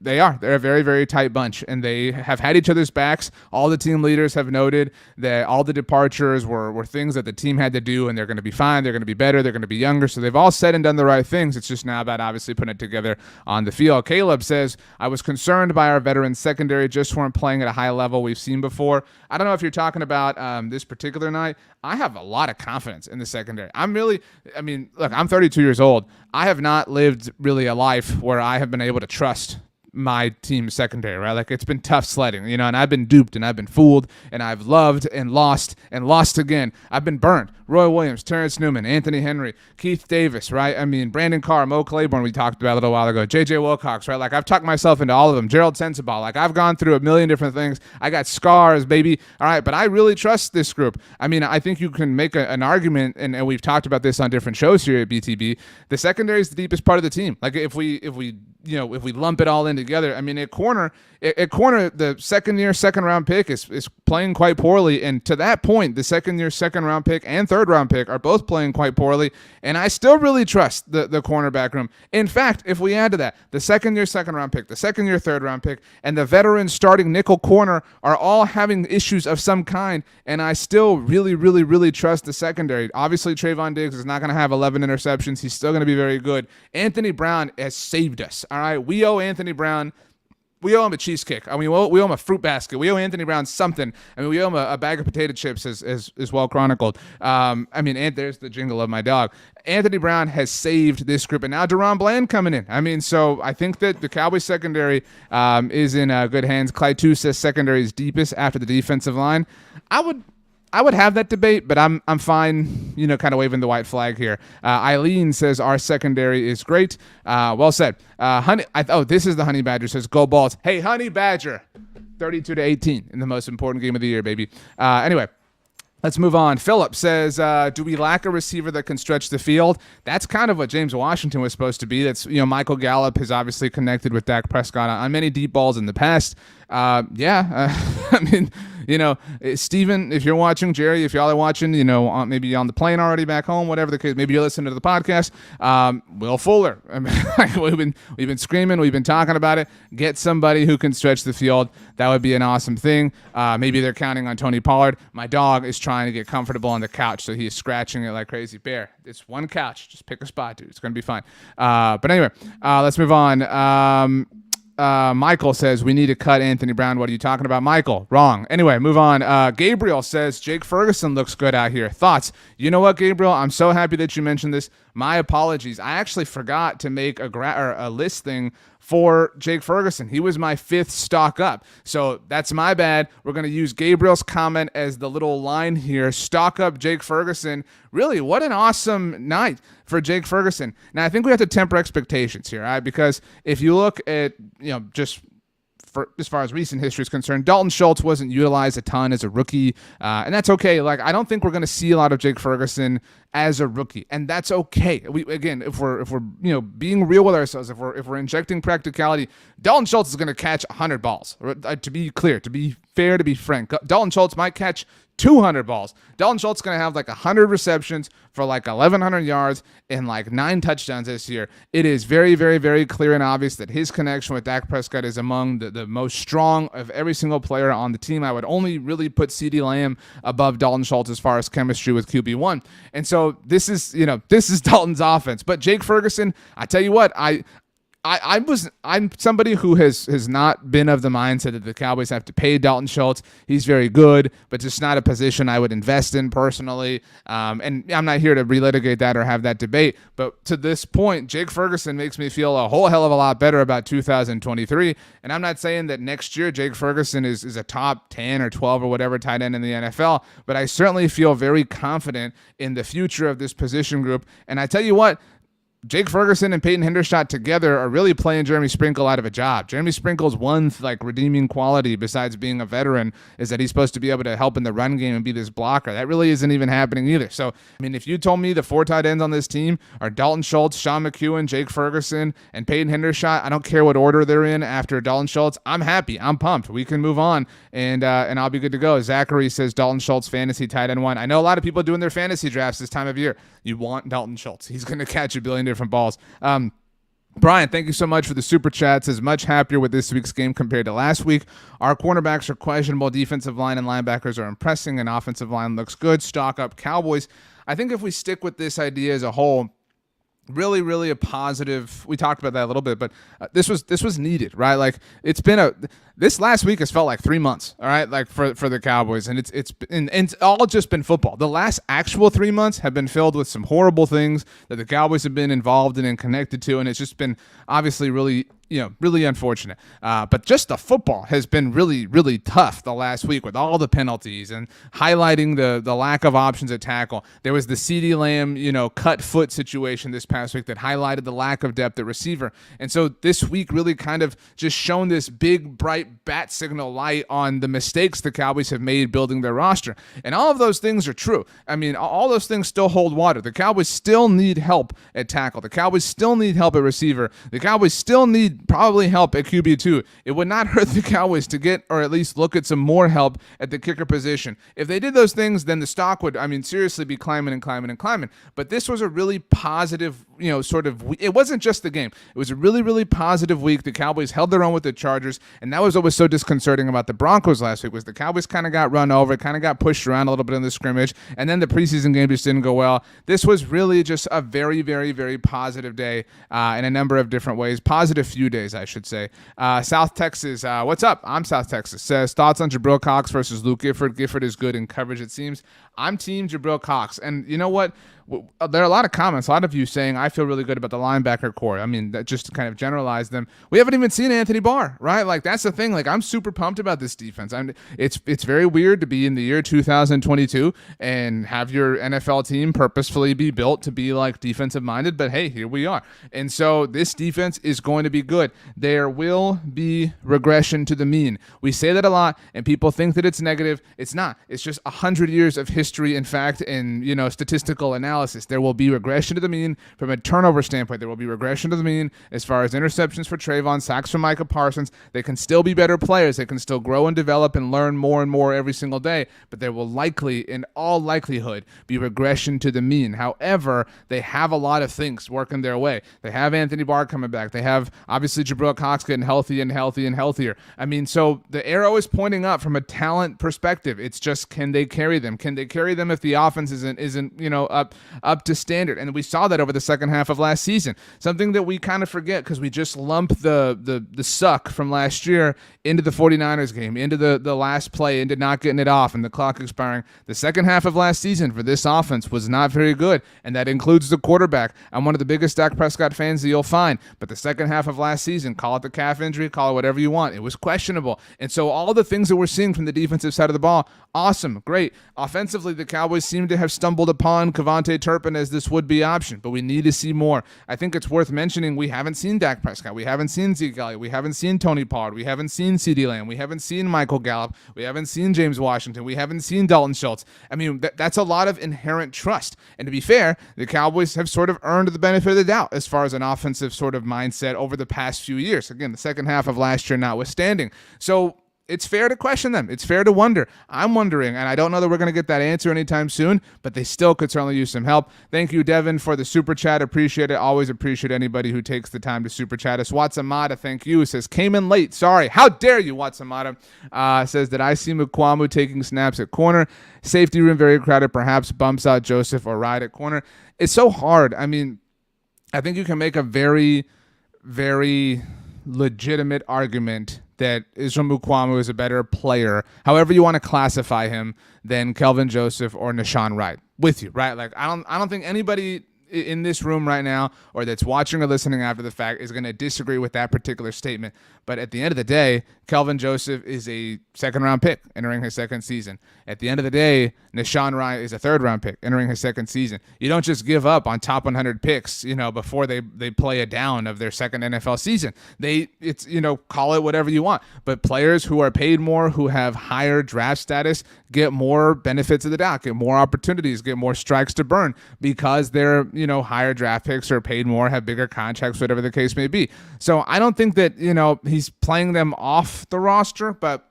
they're a very, very tight bunch, and they have had each other's backs. All the team leaders have noted that all the departures were things that the team had to do, and they're going to be fine. They're going to be better. They're going to be younger. So they've all said and done the right things. It's just now about obviously putting it together on the field. Caleb says, I was concerned by our veteran secondary, just weren't playing at a high level we've seen before. I don't know if you're talking about this particular night. I have a lot of confidence in the secondary. Look, I'm 32 years old. I have not lived really a life where I have been able to trust my team's secondary, right? Like, it's been tough sledding, and I've been duped and I've been fooled and I've loved and lost again. I've been burned. Roy Williams, Terrence Newman, Anthony Henry, Keith Davis, right? Brandon Carr, Mo Claiborne, we talked about a little while ago, J.J. Wilcox, right? Like, I've talked myself into all of them. Gerald Sensabaugh, like, I've gone through a million different things. I got scars, baby. All right, but I really trust this group. I think you can make an argument, and we've talked about this on different shows here at BTB. The secondary is the deepest part of the team. Like, if we lump it all in together, at corner, the second round pick is playing quite poorly. And to that point, the second round pick and third round pick are both playing quite poorly. And I still really trust the cornerback room. In fact, if we add to that, the second round pick, the third round pick, and the veteran starting nickel corner are all having issues of some kind. And I still really, really, really trust the secondary. Obviously, Trayvon Diggs is not going to have 11 interceptions. He's still going to be very good. Anthony Brown has saved us. All right, we owe Anthony Brown. We owe him a cheesecake. We owe him a fruit basket. We owe Anthony Brown something. We owe him a bag of potato chips, as well chronicled. And there's the jingle of my dog. Anthony Brown has saved this group, and now Deron Bland coming in. So I think that the Cowboys secondary is in good hands. Clyde 2 says secondary is deepest after the defensive line. I would have that debate, but I'm fine, kind of waving the white flag here. Eileen says our secondary is great. Well said. This is the Honey Badger, says go Balls. Hey, Honey Badger, 32-18 in the most important game of the year, baby. Anyway, let's move on. Philip says, do we lack a receiver that can stretch the field? That's kind of what James Washington was supposed to be. That's, Michael Gallup has obviously connected with Dak Prescott on many deep balls in the past. Steven, if you're watching, Jerry, if y'all are watching, maybe on the plane already back home, whatever the case, maybe you're listening to the podcast. Will Fuller, we've been screaming, we've been talking about it. Get somebody who can stretch the field. That would be an awesome thing. Maybe they're counting on Tony Pollard. My dog is trying to get comfortable on the couch, so he is scratching it like crazy. Bear, it's one couch. Just pick a spot, dude. It's going to be fine. But anyway, let's move on. Michael says, we need to cut Anthony Brown. What are you talking about, Michael? Wrong. Anyway, move on. Gabriel says, Jake Ferguson looks good out here. Thoughts? You know what, Gabriel? I'm so happy that you mentioned this. My apologies. I actually forgot to make a list thing for Jake Ferguson. He was my 5th stock up. So that's my bad. We're going to use Gabriel's comment as the little line here. Stock up Jake Ferguson. Really, what an awesome night for Jake Ferguson. Now, I think we have to temper expectations here, right? Because if you look at, just for as far as recent history is concerned, Dalton Schultz wasn't utilized a ton as a rookie, and that's okay. Like, I don't think we're going to see a lot of Jake Ferguson as a rookie, and that's okay. Again, if we're being real with ourselves, if we're injecting practicality, Dalton Schultz is going to catch 100 balls. To be clear, to be fair, to be frank, Dalton Schultz might catch 200 balls. Dalton Schultz is going to have like 100 receptions for like 1,100 yards and like 9 touchdowns this year. It is very, very, very clear and obvious that his connection with Dak Prescott is among the most strong of every single player on the team. I would only really put CeeDee Lamb above Dalton Schultz as far as chemistry with QB1. And so this is Dalton's offense. But Jake Ferguson, I tell you what, I'm somebody who has not been of the mindset that the Cowboys have to pay Dalton Schultz. He's very good, but just not a position I would invest in personally. And I'm not here to relitigate that or have that debate. But to this point, Jake Ferguson makes me feel a whole hell of a lot better about 2023. And I'm not saying that next year Jake Ferguson is a top 10 or 12 or whatever tight end in the NFL, but I certainly feel very confident in the future of this position group. And I tell you what, Jake Ferguson and Peyton Hendershot together are really playing Jeremy Sprinkle out of a job. Jeremy Sprinkle's one redeeming quality besides being a veteran is that he's supposed to be able to help in the run game and be this blocker. That really isn't even happening either. So, I mean, if you told me the 4 tight ends on this team are Dalton Schultz, Sean McEwen, Jake Ferguson, and Peyton Hendershot, I don't care what order they're in after Dalton Schultz, I'm happy. I'm pumped. We can move on, and I'll be good to go. Zachary says Dalton Schultz fantasy tight end 1. I know a lot of people doing their fantasy drafts this time of year. You want Dalton Schultz. He's going to catch a billion different balls. Brian, thank you so much for the super chat. Says much happier with this week's game compared to last week. Our cornerbacks are questionable. Defensive line and linebackers are impressing, and offensive line looks good. Stock up Cowboys. I think if we stick with this idea as a whole, really, really a positive. We talked about that a little bit, but this was needed, right? Like it's been this last week has felt like 3 months, all right, like for the Cowboys, and it's all just been football. The last actual 3 months have been filled with some horrible things that the Cowboys have been involved in and connected to, and it's just been obviously really unfortunate. But just the football has been really, really tough the last week with all the penalties and highlighting the lack of options at tackle. There was the CeeDee Lamb, cut foot situation this past week that highlighted the lack of depth at receiver. And so this week really kind of just shown this big, bright bat signal light on the mistakes the Cowboys have made building their roster. And all of those things are true. I mean, all those things still hold water. The Cowboys still need help at tackle. The Cowboys still need help at receiver. The Cowboys still need probably help at QB2. It would not hurt the Cowboys to get or at least look at some more help at the kicker position. If they did those things, then the stock would, seriously be climbing and climbing and climbing. But this was a really positive, it wasn't just the game. It was a really, really positive week. The Cowboys held their own with the Chargers, and that was what was so disconcerting about the Broncos last week was the Cowboys kind of got run over, kind of got pushed around a little bit in the scrimmage, and then the preseason game just didn't go well. This was really just a very, very, very positive day in a number of different ways. Positive few days, I should say. South Texas, what's up? I'm South Texas. Says, thoughts on Jabril Cox versus Luke Gifford. Gifford is good in coverage, it seems. I'm team Jabril Cox. And you know what? There are a lot of comments, a lot of you saying, I feel really good about the linebacker core. I mean, that just to kind of generalize them. We haven't even seen Anthony Barr, right? Like, that's the thing. Like, I'm super pumped about this defense. It's very weird to be in the year 2022 and have your NFL team purposefully be built to be, like, defensive-minded, but hey, here we are. And so this defense is going to be good. There will be regression to the mean. We say that a lot, and people think that it's negative. It's not. It's just 100 years of history, in fact, and, statistical analysis. There will be regression to the mean from a turnover standpoint. There will be regression to the mean as far as interceptions for Trayvon, sacks for Micah Parsons. They can still be better players. They can still grow and develop and learn more and more every single day, but there will likely, in all likelihood, be regression to the mean. However, they have a lot of things working their way. They have Anthony Barr coming back. They have, obviously, Jabril Cox getting healthy and healthier. So the arrow is pointing up from a talent perspective. It's just, can they carry them? Can they carry them if the offense isn't up up to standard. And we saw that over the second half of last season, something that we kind of forget because we just lump the suck from last year into the 49ers game, into the last play, into not getting it off and the clock expiring. The second half of last season for this offense was not very good, and that includes the quarterback. I'm one of the biggest Dak Prescott fans that you'll find, but the second half of last season, call it the calf injury, call it whatever you want, it was questionable. And so all the things that we're seeing from the defensive side of the ball, awesome, great. Offensively, the Cowboys seem to have stumbled upon Kevontae Turpin as this would-be option, but we need to see more. I think it's worth mentioning we haven't seen Dak Prescott, we haven't seen Zeke Elliott, we haven't seen Tony Pollard, we haven't seen CeeDee Lamb, we haven't seen Michael Gallup, we haven't seen James Washington, we haven't seen Dalton Schultz. I mean, that's a lot of inherent trust. And to be fair, the Cowboys have sort of earned the benefit of the doubt as far as an offensive sort of mindset over the past few years. Again, the second half of last year notwithstanding. So it's fair to question them. It's fair to wonder. I'm wondering, and I don't know that we're going to get that answer anytime soon, but they still could certainly use some help. Thank you, Devin, for the super chat. Appreciate it. Always appreciate anybody who takes the time to super chat us. Watsamata, thank you. Says, came in late. Sorry. How dare you, Watsamata? Says that I see Mukwamu taking snaps at corner. Safety room very crowded. Perhaps bumps out Joseph or Ride at corner. It's so hard. I mean, I think you can make a very, very legitimate argument that Israel Mukwamu is a better player, however you want to classify him, than Kelvin Joseph or Nashawn Wright. With you, right? Like I don't think anybody in this room right now or that's watching or listening after the fact is going to disagree with that particular statement. But at the end of the day, Kelvin Joseph is a second-round pick entering his second season. At the end of the day, Nashawn Wright is a third-round pick entering his second season. You don't just give up on top 100 picks, before they play a down of their second NFL season. Call it whatever you want. But players who are paid more, who have higher draft status, get more benefits of the doubt, get more opportunities, get more strikes to burn because they're, higher draft picks or paid more, have bigger contracts, whatever the case may be. So I don't think that, he's playing them off the roster, but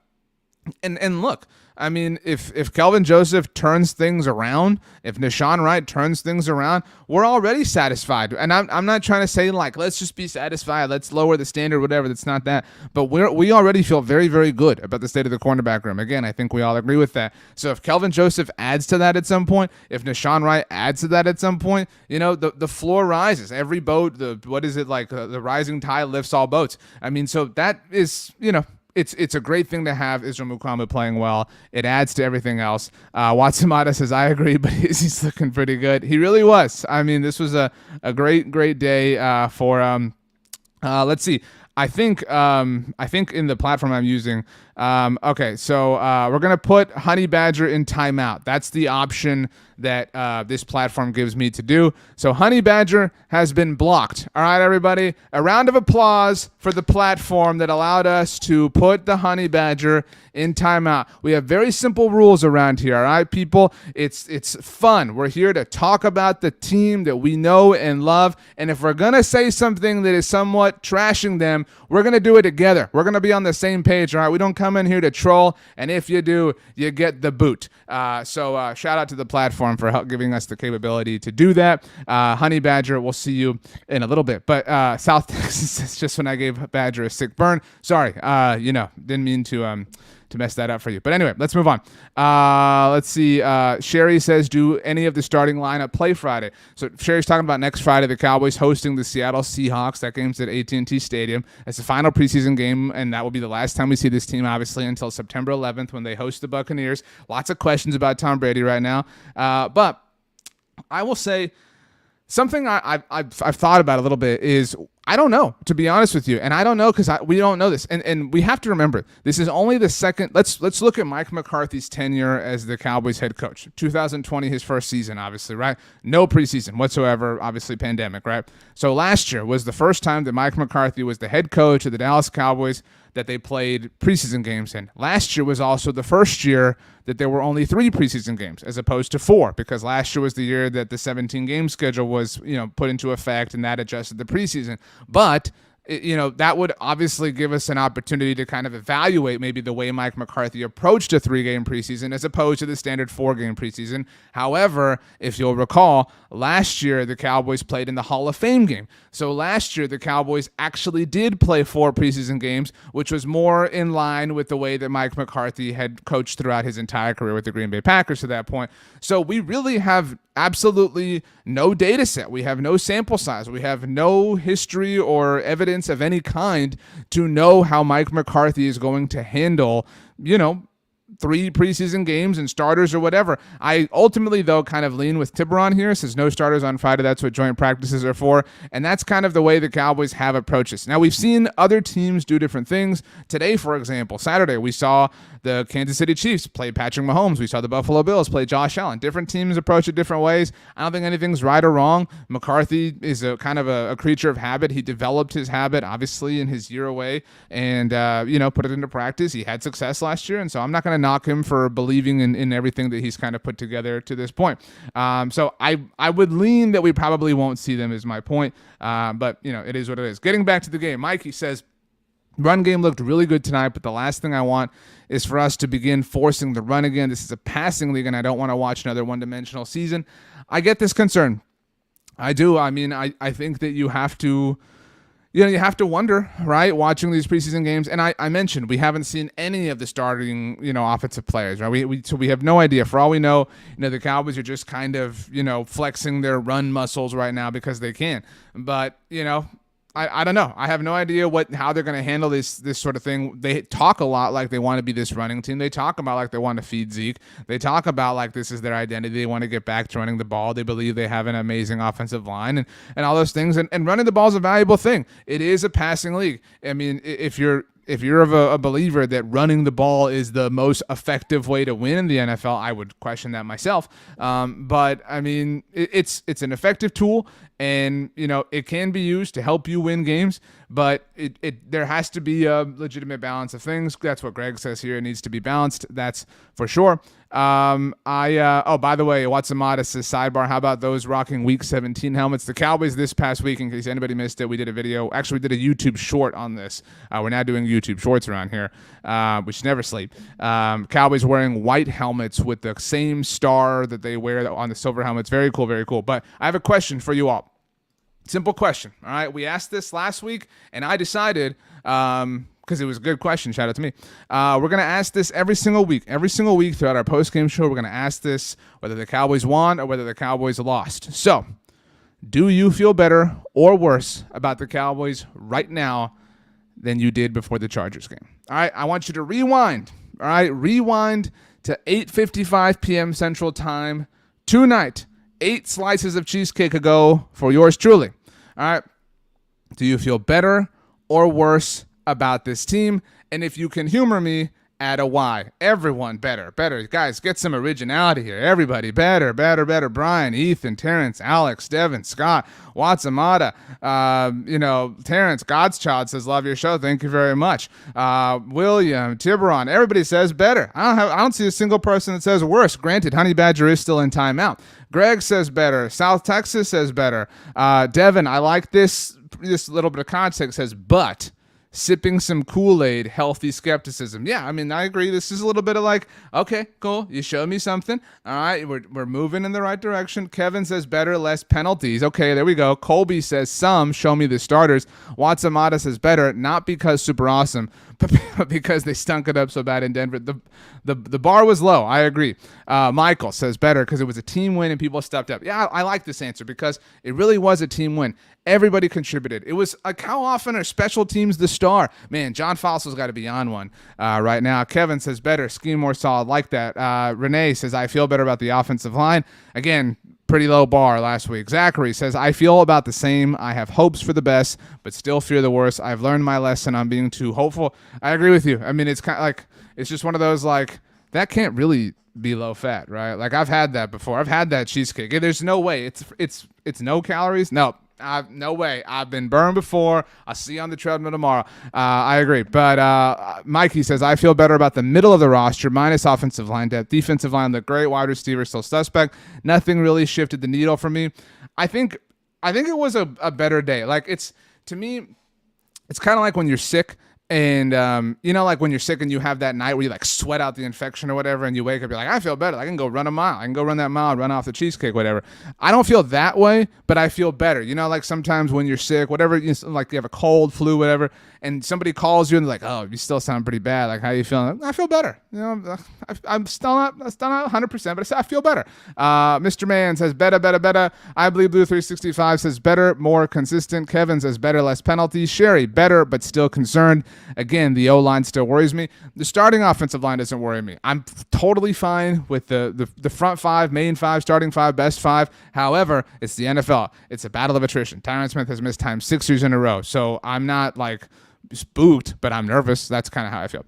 and look, I mean, if Kelvin Joseph turns things around, if Nashawn Wright turns things around, we're already satisfied. And I'm not trying to say like, let's just be satisfied, let's lower the standard, whatever. That's not that. But we already feel very, very good about the state of the cornerback room. Again, I think we all agree with that. So if Kelvin Joseph adds to that at some point, if Nashawn Wright adds to that at some point, the floor rises. Every boat, the rising tide lifts all boats. I mean, so that is, It's a great thing to have Israel Mukwamu playing well. It adds to everything else. Watsamata says, I agree, but he's looking pretty good. He really was. I mean, this was a great, great day for let's see. I think in the platform I'm using, okay, so we're going to put Honey Badger in timeout. That's the option that this platform gives me to do. So Honey Badger has been blocked. All right, everybody, a round of applause for the platform that allowed us to put the Honey Badger in timeout. We have very simple rules around here, all right, people? It's fun. We're here to talk about the team that we know and love, and if we're going to say something that is somewhat trashing them, we're going to do it together. We're going to be on the same page, all right? We don't come in here to troll, and if you do, you get the boot. So shout out to the platform for giving us the capability to do that. Honey Badger, we'll see you in a little bit. But South Texas is just when I gave Badger a sick burn. Sorry, didn't mean to mess that up for you. But anyway, let's move on. Let's see. Sherry says, do any of the starting lineup play Friday? So Sherry's talking about next Friday, the Cowboys hosting the Seattle Seahawks. That game's at AT&T Stadium. It's the final preseason game, and that will be the last time we see this team, obviously, until September 11th when they host the Buccaneers. Lots of questions about Tom Brady right now. But I will say something I've thought about a little bit is I don't know, to be honest with you. And I don't know because we don't know this. And we have to remember, this is only the second. Let's look at Mike McCarthy's tenure as the Cowboys head coach. 2020, his first season, obviously, right? No preseason whatsoever, obviously pandemic, right? So last year was the first time that Mike McCarthy was the head coach of the Dallas Cowboys that they played preseason games in. Last year was also the first year that there were only 3 preseason games as opposed to 4, because last year was the year that the 17-game schedule was, put into effect, and that adjusted the preseason. But that would obviously give us an opportunity to kind of evaluate maybe the way Mike McCarthy approached a 3-game preseason as opposed to the standard 4-game preseason. However, if you'll recall, last year the Cowboys played in the Hall of Fame game. So last year the Cowboys actually did play 4 preseason games, which was more in line with the way that Mike McCarthy had coached throughout his entire career with the Green Bay Packers to that point. So we really have absolutely no data set. We have no sample size. We have no history or evidence of any kind to know how Mike McCarthy is going to handle, 3 preseason games and starters or whatever. I ultimately, though, kind of lean with Tiburon here. Says no starters on Friday. That's what joint practices are for. And that's kind of the way the Cowboys have approached this. Now, we've seen other teams do different things. Today, for example, Saturday, we saw the Kansas City Chiefs play Patrick Mahomes. We saw the Buffalo Bills play Josh Allen. Different teams approach it different ways. I don't think anything's right or wrong. McCarthy is a kind of a creature of habit. He developed his habit, obviously, in his year away and, put it into practice. He had success last year, and so I'm not going to knock him for believing in everything that he's kind of put together to this point. So I would lean that we probably won't see them is my point. But, it is what it is. Getting back to the game, Mikey says, run game looked really good tonight, but the last thing I want is for us to begin forcing the run again. This is a passing league, and I don't want to watch another one-dimensional season. I get this concern. I do. I mean, I think that you have to... you have to wonder, right, watching these preseason games. And I mentioned we haven't seen any of the starting, offensive players, right? So we have no idea. For all we know, the Cowboys are just kind of, flexing their run muscles right now because they can. But, I don't know. I have no idea how they're going to handle this sort of thing. They talk a lot like they want to be this running team. They talk about like they want to feed Zeke. They talk about like this is their identity. They want to get back to running the ball. They believe they have an amazing offensive line and all those things. And running the ball is a valuable thing. It is a passing league. I mean, if you're of a believer that running the ball is the most effective way to win in the NFL, I would question that myself. But I mean, it's an effective tool, and it can be used to help you win games. But there has to be a legitimate balance of things. That's what Greg says here. It needs to be balanced. That's for sure. By the way, Watsamada says, sidebar, how about those rocking Week 17 helmets? The Cowboys this past week, in case anybody missed it, we did a video. Actually, we did a YouTube short on this. We're now doing YouTube shorts around here. We should never sleep. Cowboys wearing white helmets with the same star that they wear on the silver helmets. Very cool, very cool. But I have a question for you all. Simple question. All right. We asked this last week, and I decided, because it was a good question, shout out to me. We're going to ask this every single week. Every single week throughout our post-game show, we're going to ask this whether the Cowboys won or whether the Cowboys lost. So, do you feel better or worse about the Cowboys right now than you did before the Chargers game? All right. I want you to rewind. All right. Rewind to 8:55 p.m. Central Time tonight. 8 slices of cheesecake ago for yours truly. All right. Do you feel better or worse about this team? And if you can humor me, add a Y. Everyone better. Guys, get some originality here. Everybody better. Brian, Ethan, Terrence, Alex, Devin, Scott, Watsamada, Terrence, God's Child says, love your show. Thank you very much. William, Tiburon, everybody says better. I don't see a single person that says worse. Granted, Honey Badger is still in timeout. Greg says better. South Texas says better. Devin, I like this little bit of context, says, but sipping some Kool-Aid, healthy skepticism. Yeah, I mean, I agree. This is a little bit of like, okay, cool. You showed me something. All right, we're moving in the right direction. Kevin says better, less penalties. Okay, there we go. Colby says some, show me the starters. Watsamada says better, not because super awesome, but because they stunk it up so bad in Denver. The bar was low. I agree. Michael says better because it was a team win and people stepped up. Yeah, I like this answer because it really was a team win. Everybody contributed. It was like, how often are special teams the star? Man, John Fossil's got to be on one right now. Kevin says better, scheme more solid, like that. Renee says, I feel better about the offensive line. Again, pretty low bar last week. Zachary says, I feel about the same. I have hopes for the best, but still fear the worst. I've learned my lesson on being too hopeful. I agree with you. I mean, it's kind of like, it's just one of those like, that can't really be low fat, right? Like I've had that before. I've had that cheesecake. There's no way. It's no calories. No. No way. I've been burned before. I'll see you on the treadmill tomorrow. I agree. But Mikey says, I feel better about the middle of the roster, minus offensive line depth. Defensive line looked great. Wide receiver still suspect. Nothing really shifted the needle for me. I think it was a better day. Like, it's, to me, it's kind of like when you're sick. And, like when you're sick and you have that night where you like sweat out the infection or whatever, and you wake up, you're like, I feel better. I can go run a mile. I can go run that mile, run off the cheesecake, whatever. I don't feel that way, but I feel better. Like sometimes when you're sick, whatever, like you have a cold, flu, whatever, and somebody calls you and they're like, oh, you still sound pretty bad. Like, how you feeling? I feel better. I'm still not 100%, but I feel better. Mr. Man says, better. I believe Blue 365 says better, more consistent. Kevin says better, less penalties. Sherry, better, but still concerned. Again, the O-line still worries me. The starting offensive line doesn't worry me. I'm totally fine with the front five, main five, starting five, best five. However, it's the NFL. It's a battle of attrition. Tyron Smith has missed time 6 years in a row, so I'm not like spooked, but I'm nervous. That's kind of how I feel.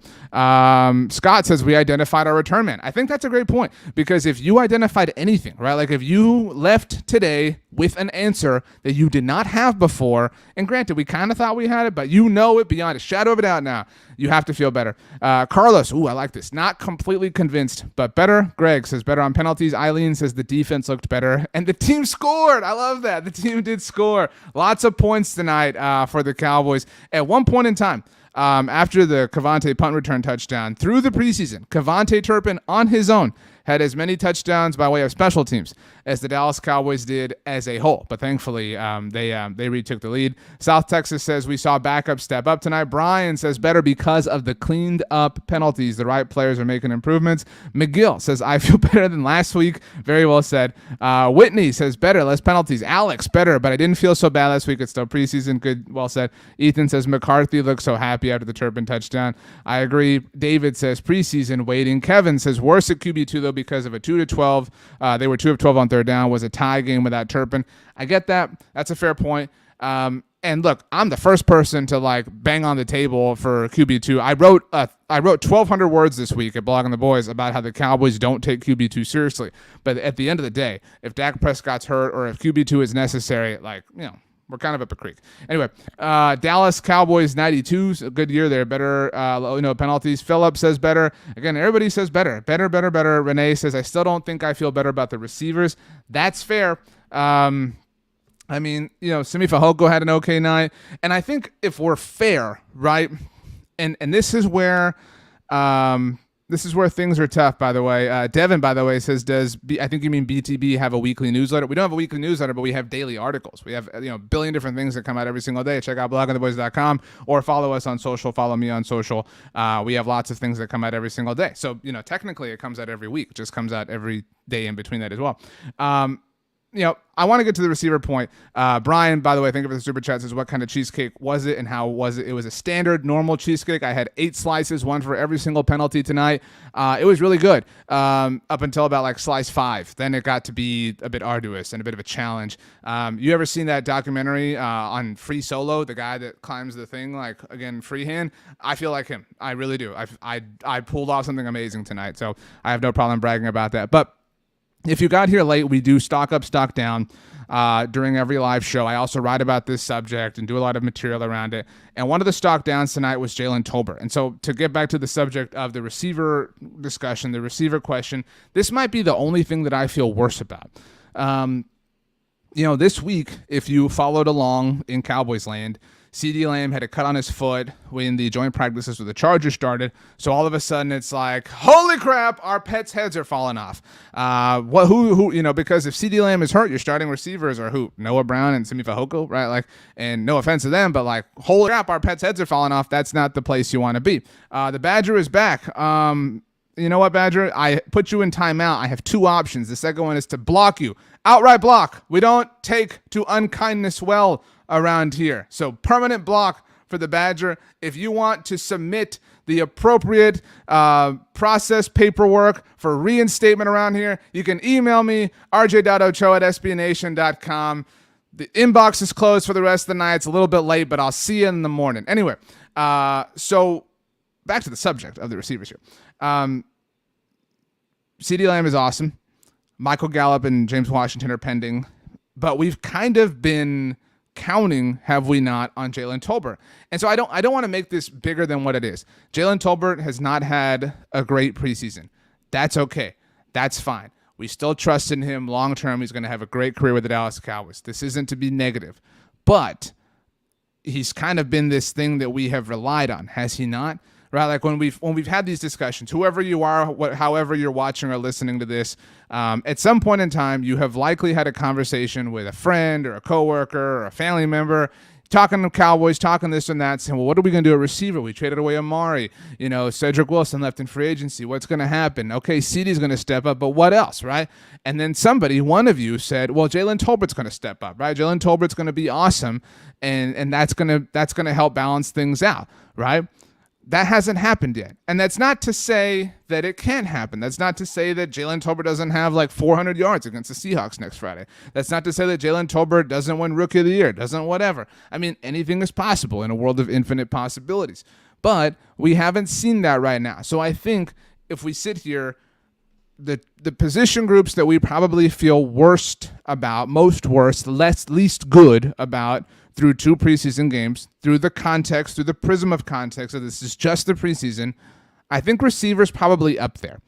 Scott says we identified our return man. I think that's a great point, because if you identified anything, right, like if you left today with an answer that you did not have before, and granted, we kind of thought we had it, but you know it beyond a shadow of a doubt now, you have to feel better. Carlos, I like this. Not completely convinced, but better. Greg says better on penalties. Eileen says the defense looked better, and the team scored. I love that. The team did score. Lots of points tonight for the Cowboys. At one point in time, after the Cavante punt return touchdown, through the preseason, Cavante Turpin on his own had as many touchdowns by way of special teams as the Dallas Cowboys did as a whole. But thankfully, they retook the lead. South Texas says we saw backups step up tonight. Brian says better because of the cleaned up penalties. The right players are making improvements. McGill says I feel better than last week. Very well said. Whitney says better, less penalties. Alex, better, but I didn't feel so bad last week. It's still preseason. Good, well said. Ethan says McCarthy looks so happy after the Turpin touchdown. I agree. David says preseason waiting. Kevin says worse at QB2 though because of a 2-12. They were 2 of 12 on third down. Was a tie game without Turpin. I get that. That's a fair point. And look, I'm the first person to like bang on the table for QB2. I wrote 1,200 words this week at Blogging the Boys about how the Cowboys don't take QB2 seriously. But at the end of the day, if Dak Prescott's hurt or if QB2 is necessary, we're kind of up a creek. Anyway, Dallas Cowboys 92, a good year there. Better, penalties. Philip says better. Again, everybody says better. Better. Renee says, I still don't think I feel better about the receivers. That's fair. Simi Fehoko had an okay night. And I think if we're fair, right, and this is where things are tough, by the way. Devin, by the way, says, I think you mean BTB have a weekly newsletter? We don't have a weekly newsletter, but we have daily articles. We have a billion different things that come out every single day. Check out bloggingtheboys.com or follow us on social. Follow me on social. We have lots of things that come out every single day. So, technically it comes out every week. It just comes out every day in between that as well. I want to get to the receiver point. Brian, by the way, thank you for the super chat, says, what kind of cheesecake was it and how was it? It was a standard, normal cheesecake. I had 8 slices, one for every single penalty tonight. It was really good up until about slice 5. Then it got to be a bit arduous and a bit of a challenge. You ever seen that documentary on Free Solo, the guy that climbs the thing, freehand? I feel like him. I really do. I pulled off something amazing tonight, so I have no problem bragging about that. But if you got here late, we do stock up, stock down during every live show. I also write about this subject and do a lot of material around it. And one of the stock downs tonight was Jalen Tolbert. And so to get back to the subject of the receiver discussion, the receiver question, this might be the only thing that I feel worse about. This week, if you followed along in Cowboys land, CeeDee Lamb had a cut on his foot when the joint practices with the Chargers started. So all of a sudden it's like, holy crap, our pets' heads are falling off. Because if CeeDee Lamb is hurt, your starting receivers are who? Noah Brown and Simi Fehoko, right? And no offense to them, but holy crap, our pets' heads are falling off. That's not the place you want to be. The Badger is back. You know what, Badger? I put you in timeout. I have 2 options. The second one is to block you. Outright block. We don't take to unkindness well around here. So permanent block for the Badger. If you want to submit the appropriate process paperwork for reinstatement around here, you can email me, rj.ochoa@sbnation.com. The inbox is closed for the rest of the night. It's a little bit late, but I'll see you in the morning. Anyway, so back to the subject of the receivers here. CeeDee Lamb is awesome. Michael Gallup and James Washington are pending, but we've kind of been counting, have we not, on Jalen Tolbert. And so I don't want to make this bigger than what it is. Jalen Tolbert has not had a great preseason. That's okay. That's fine. We still trust in him long term. He's going to have a great career with the Dallas Cowboys. This isn't to be negative. But he's kind of been this thing that we have relied on, has he not? Right, like when we've had these discussions, whoever you are, however you're watching or listening to this, at some point in time, you have likely had a conversation with a friend or a coworker or a family member, talking to Cowboys, talking this and that, saying, well, what are we going to do at receiver? We traded away Amari. Cedric Wilson left in free agency. What's going to happen? Okay, CeeDee's going to step up, but what else, right? And then one of you said, well, Jalen Tolbert's going to step up, right? Jalen Tolbert's going to be awesome, and that's going to help balance things out, right? That hasn't happened yet. And that's not to say that it can't happen. That's not to say that Jalen Tolbert doesn't have like 400 yards against the Seahawks next Friday. That's not to say that Jalen Tolbert doesn't win Rookie of the Year, doesn't whatever. I mean, anything is possible in a world of infinite possibilities. But we haven't seen that right now. So I think if we sit here, the position groups that we probably feel worst about, most worst, least good about through 2 preseason games, through the prism of context, so this is just the preseason, I think receiver's probably up there.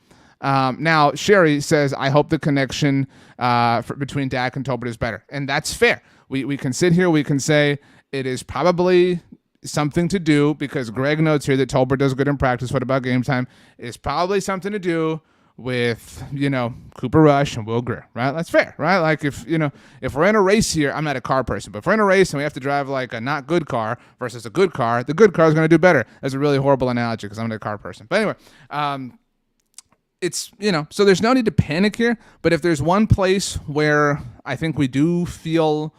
Now, Sherry says, I hope the connection between Dak and Tolbert is better. And that's fair. We can sit here, we can say it is probably something to do, because Greg notes here that Tolbert does good in practice. What about game time? It's probably something to do with, Cooper Rush and Will Grier, right? That's fair, right? Like if we're in a race here, I'm not a car person, but if we're in a race and we have to drive like a not good car versus a good car, the good car is going to do better. That's a really horrible analogy because I'm not a car person. But anyway, it's, so there's no need to panic here, but if there's one place where I think we do feel,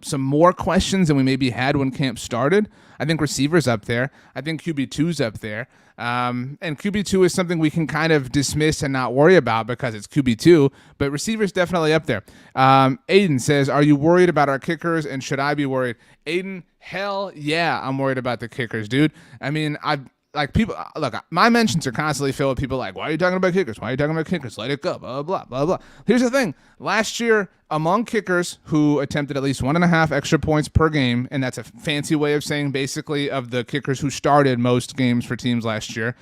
some more questions than we maybe had when camp started, I think receiver's up there. I think QB2's up there. And QB2 is something we can kind of dismiss and not worry about because it's QB2, but receiver's definitely up there. Aiden says, are you worried about our kickers and should I be worried? Aiden, hell yeah, I'm worried about the kickers, dude. I mean, my mentions are constantly filled with people like, why are you talking about kickers? Why are you talking about kickers? Let it go, blah, blah, blah, blah. Here's the thing. Last year, among kickers who attempted at least 1.5 extra points per game, and that's a fancy way of saying basically of the kickers who started most games for teams last year,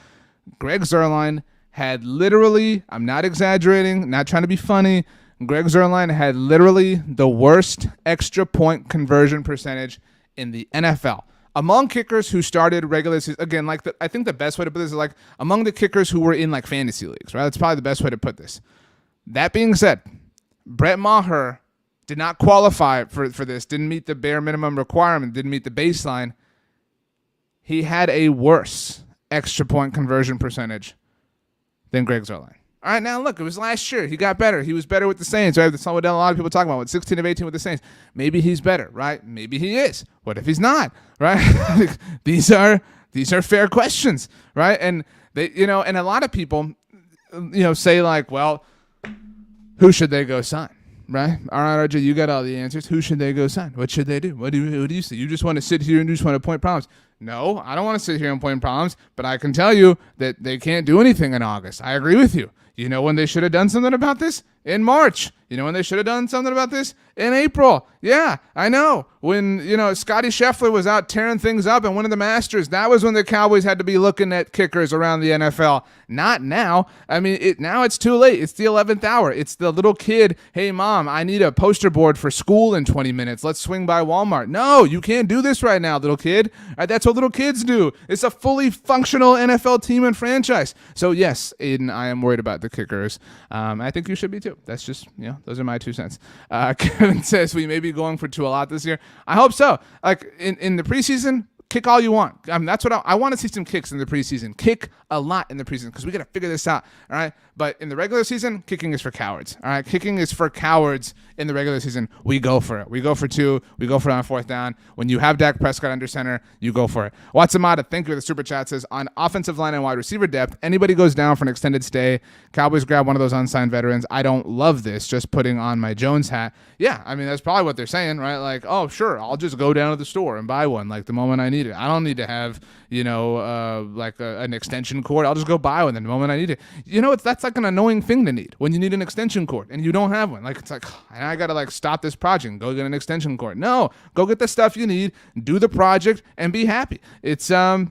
Greg Zuerlein had literally, I'm not exaggerating, not trying to be funny, Greg Zuerlein had literally the worst extra point conversion percentage in the NFL. Among kickers who started regular season, again, I think the best way to put this is like among the kickers who were in like fantasy leagues, right? That's probably the best way to put this. That being said, Brett Maher did not qualify for this, didn't meet the bare minimum requirement, didn't meet the baseline. He had a worse extra point conversion percentage than Greg Zuerlein. All right, now look, it was last year. He got better. He was better with the Saints. Right? That's what a lot of people talk about. With 16 of 18 with the Saints. Maybe he's better, right? Maybe he is. What if he's not, right? These are fair questions, right? And they, and a lot of people, say like, well, who should they go sign, right? All right, RJ, you got all the answers. Who should they go sign? What should they do? What do you say? You just want to sit here and you just want to point problems. No, I don't want to sit here and point problems, but I can tell you that they can't do anything in August. I agree with you. You know when they should have done something about this? In March. You know when they should have done something about this? In April. Yeah, I know. When, Scotty Scheffler was out tearing things up and winning the Masters, that was when the Cowboys had to be looking at kickers around the NFL. Not now. I mean, now it's too late. It's the 11th hour. It's the little kid, hey, Mom, I need a poster board for school in 20 minutes. Let's swing by Walmart. No, you can't do this right now, little kid. That's what little kids do. It's a fully functional NFL team and franchise. So, yes, Aiden, I am worried about the kickers. I think you should be too. That's just, those are my 2 cents. Kevin says we may be going for 2 a lot this year. I hope so. Like in the preseason, kick all you want. That's what I want to see, some kicks in the preseason. Kick a lot in the preseason because we got to figure this out. All right. But in the regular season, kicking is for cowards. All right. Kicking is for cowards in the regular season. We go for it. We go for 2. We go for it on 4th down. When you have Dak Prescott under center, you go for it. Watsamada, thank you for the super chat, says on offensive line and wide receiver depth, anybody goes down for an extended stay, Cowboys grab one of those unsigned veterans. I don't love this. Just putting on my Jones hat. Yeah. I mean, that's probably what they're saying, right? Like, oh, sure. I'll just go down to the store and buy one like the moment I need it. I don't need to have, an extension cord. I'll just go buy one the moment I need it. That's like an annoying thing to need when you need an extension cord and you don't have one. Like, it's like, I got to stop this project and go get an extension cord. No, go get the stuff you need, do the project and be happy. It's a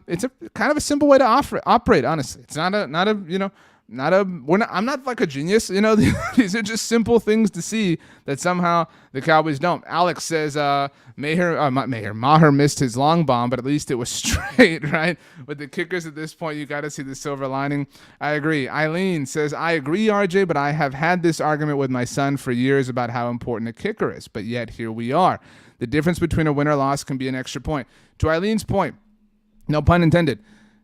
kind of a simple way to operate, honestly. It's not a I'm not like a genius, These are just simple things to see that somehow the Cowboys don't. Alex says Maher missed his long bomb, but at least it was straight, right? With the kickers at this point, you got to see the silver lining. I agree. Eileen says, I agree, RJ, but I have had this argument with my son for years about how important a kicker is, but yet here we are. The difference between a win or loss can be an extra point. To Eileen's point, no pun intended,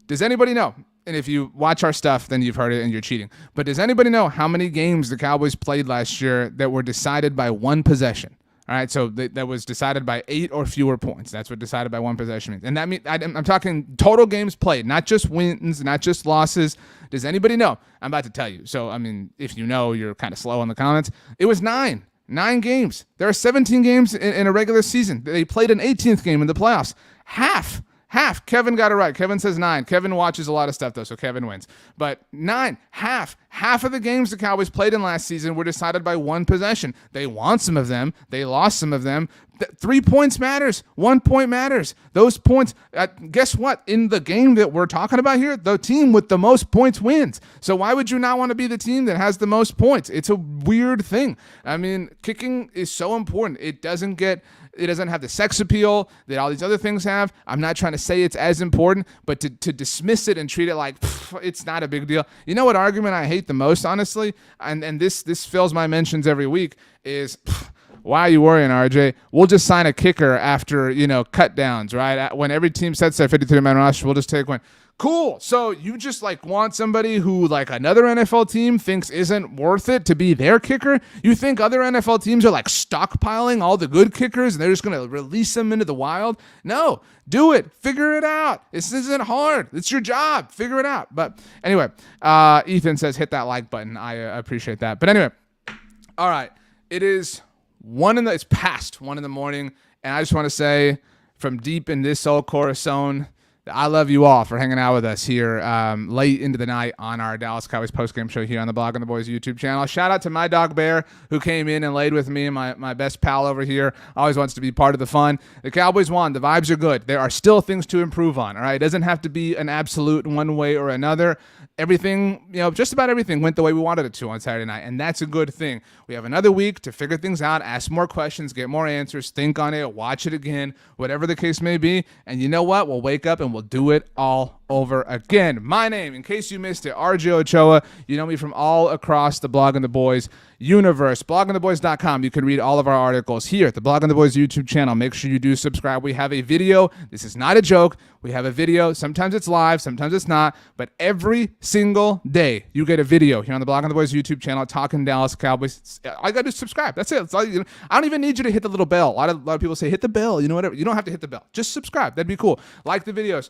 does anybody know? And if you watch our stuff, then you've heard it and you're cheating. But does anybody know how many games the Cowboys played last year that were decided by one possession? All right, so that was decided by 8 or fewer points. That's what decided by one possession means. And that means I'm talking total games played, not just wins, not just losses. Does anybody know? I'm about to tell you. So, I mean, if you know, you're kind of slow in the comments. It was 9 games. There are 17 games in a regular season. They played an 18th game in the playoffs. Half. Kevin got it right. Kevin says 9. Kevin watches a lot of stuff, though, so Kevin wins. But 9, half of the games the Cowboys played in last season were decided by one possession. They won some of them. They lost some of them. 3 points matters. 1 point matters. Those points, guess what? In the game that we're talking about here, the team with the most points wins. So why would you not want to be the team that has the most points? It's a weird thing. I mean, kicking is so important. It doesn't have the sex appeal that all these other things have. I'm not trying to say it's as important, but to dismiss it and treat it like it's not a big deal. You know what argument I hate the most, honestly? And this fills my mentions every week is, why are you worrying, RJ? We'll just sign a kicker after, cut downs, right? When every team sets their 53-man roster, we'll just take one. Cool. So you just want somebody who another NFL team thinks isn't worth it to be their kicker? You think other NFL teams are stockpiling all the good kickers and they're just going to release them into the wild? No, do it. Figure it out. This isn't hard. It's your job. Figure it out. But anyway, Ethan says hit that like button. I appreciate that. But anyway, all right. It is it's past 1 a.m, and I just want to say from deep in this old Corazon, I love you all for hanging out with us here late into the night on our Dallas Cowboys postgame show here on the Blog on the Boys YouTube channel. Shout out to my dog Bear, who came in and laid with me, my best pal over here. Always wants to be part of the fun. The Cowboys won. The vibes are good. There are still things to improve on, all right? It doesn't have to be an absolute one way or another. Everything, just about everything went the way we wanted it to on Saturday night, and that's a good thing. We have another week to figure things out, ask more questions, get more answers, think on it, watch it again, whatever the case may be, and you know what? We'll wake up and we'll do it all over again. My name, in case you missed it, RJ Ochoa. You know me from all across the Blog on the Boys universe. blogontheboys.com. You can read all of our articles here at the Blog on the Boys YouTube channel. Make sure you do subscribe. We have a video. This is not a joke. We have a video. Sometimes it's live, sometimes it's not, but every single day you get a video here on the Blog on the Boys YouTube channel talking Dallas Cowboys. All you got to do is subscribe. That's it. I don't even need you to hit the little bell. A lot of people say hit the bell, whatever. You don't have to hit the bell. Just subscribe. That'd be cool. Like the videos.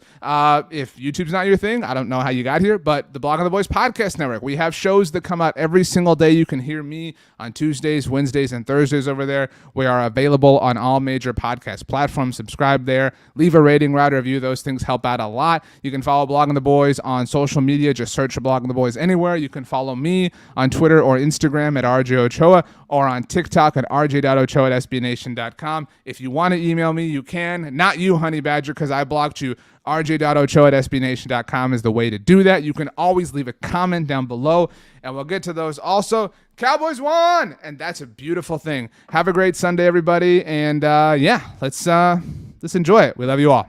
If YouTube's not your thing, I don't know how you got here, but the Blog on the Boys podcast network. We have shows that come out every single day. You can hear me on Tuesdays, Wednesdays, and Thursdays over there. We are available on all major podcast platforms. Subscribe there. Leave a rating, write a review. Those things help out a lot. You can follow Blog on the Boys on social media. Just search for Blog on the Boys anywhere. You can follow me on Twitter or Instagram at RJ Ochoa or on TikTok at rj.ochoa at sbnation.com. If you want to email me, you can. Not you, Honey Badger, because I blocked you. rj.ochoa at sbnation.com is the way to do that. You can always leave a comment down below, and we'll get to those. Also, Cowboys won, and that's a beautiful thing. Have a great Sunday, everybody, and let's enjoy it. We love you all.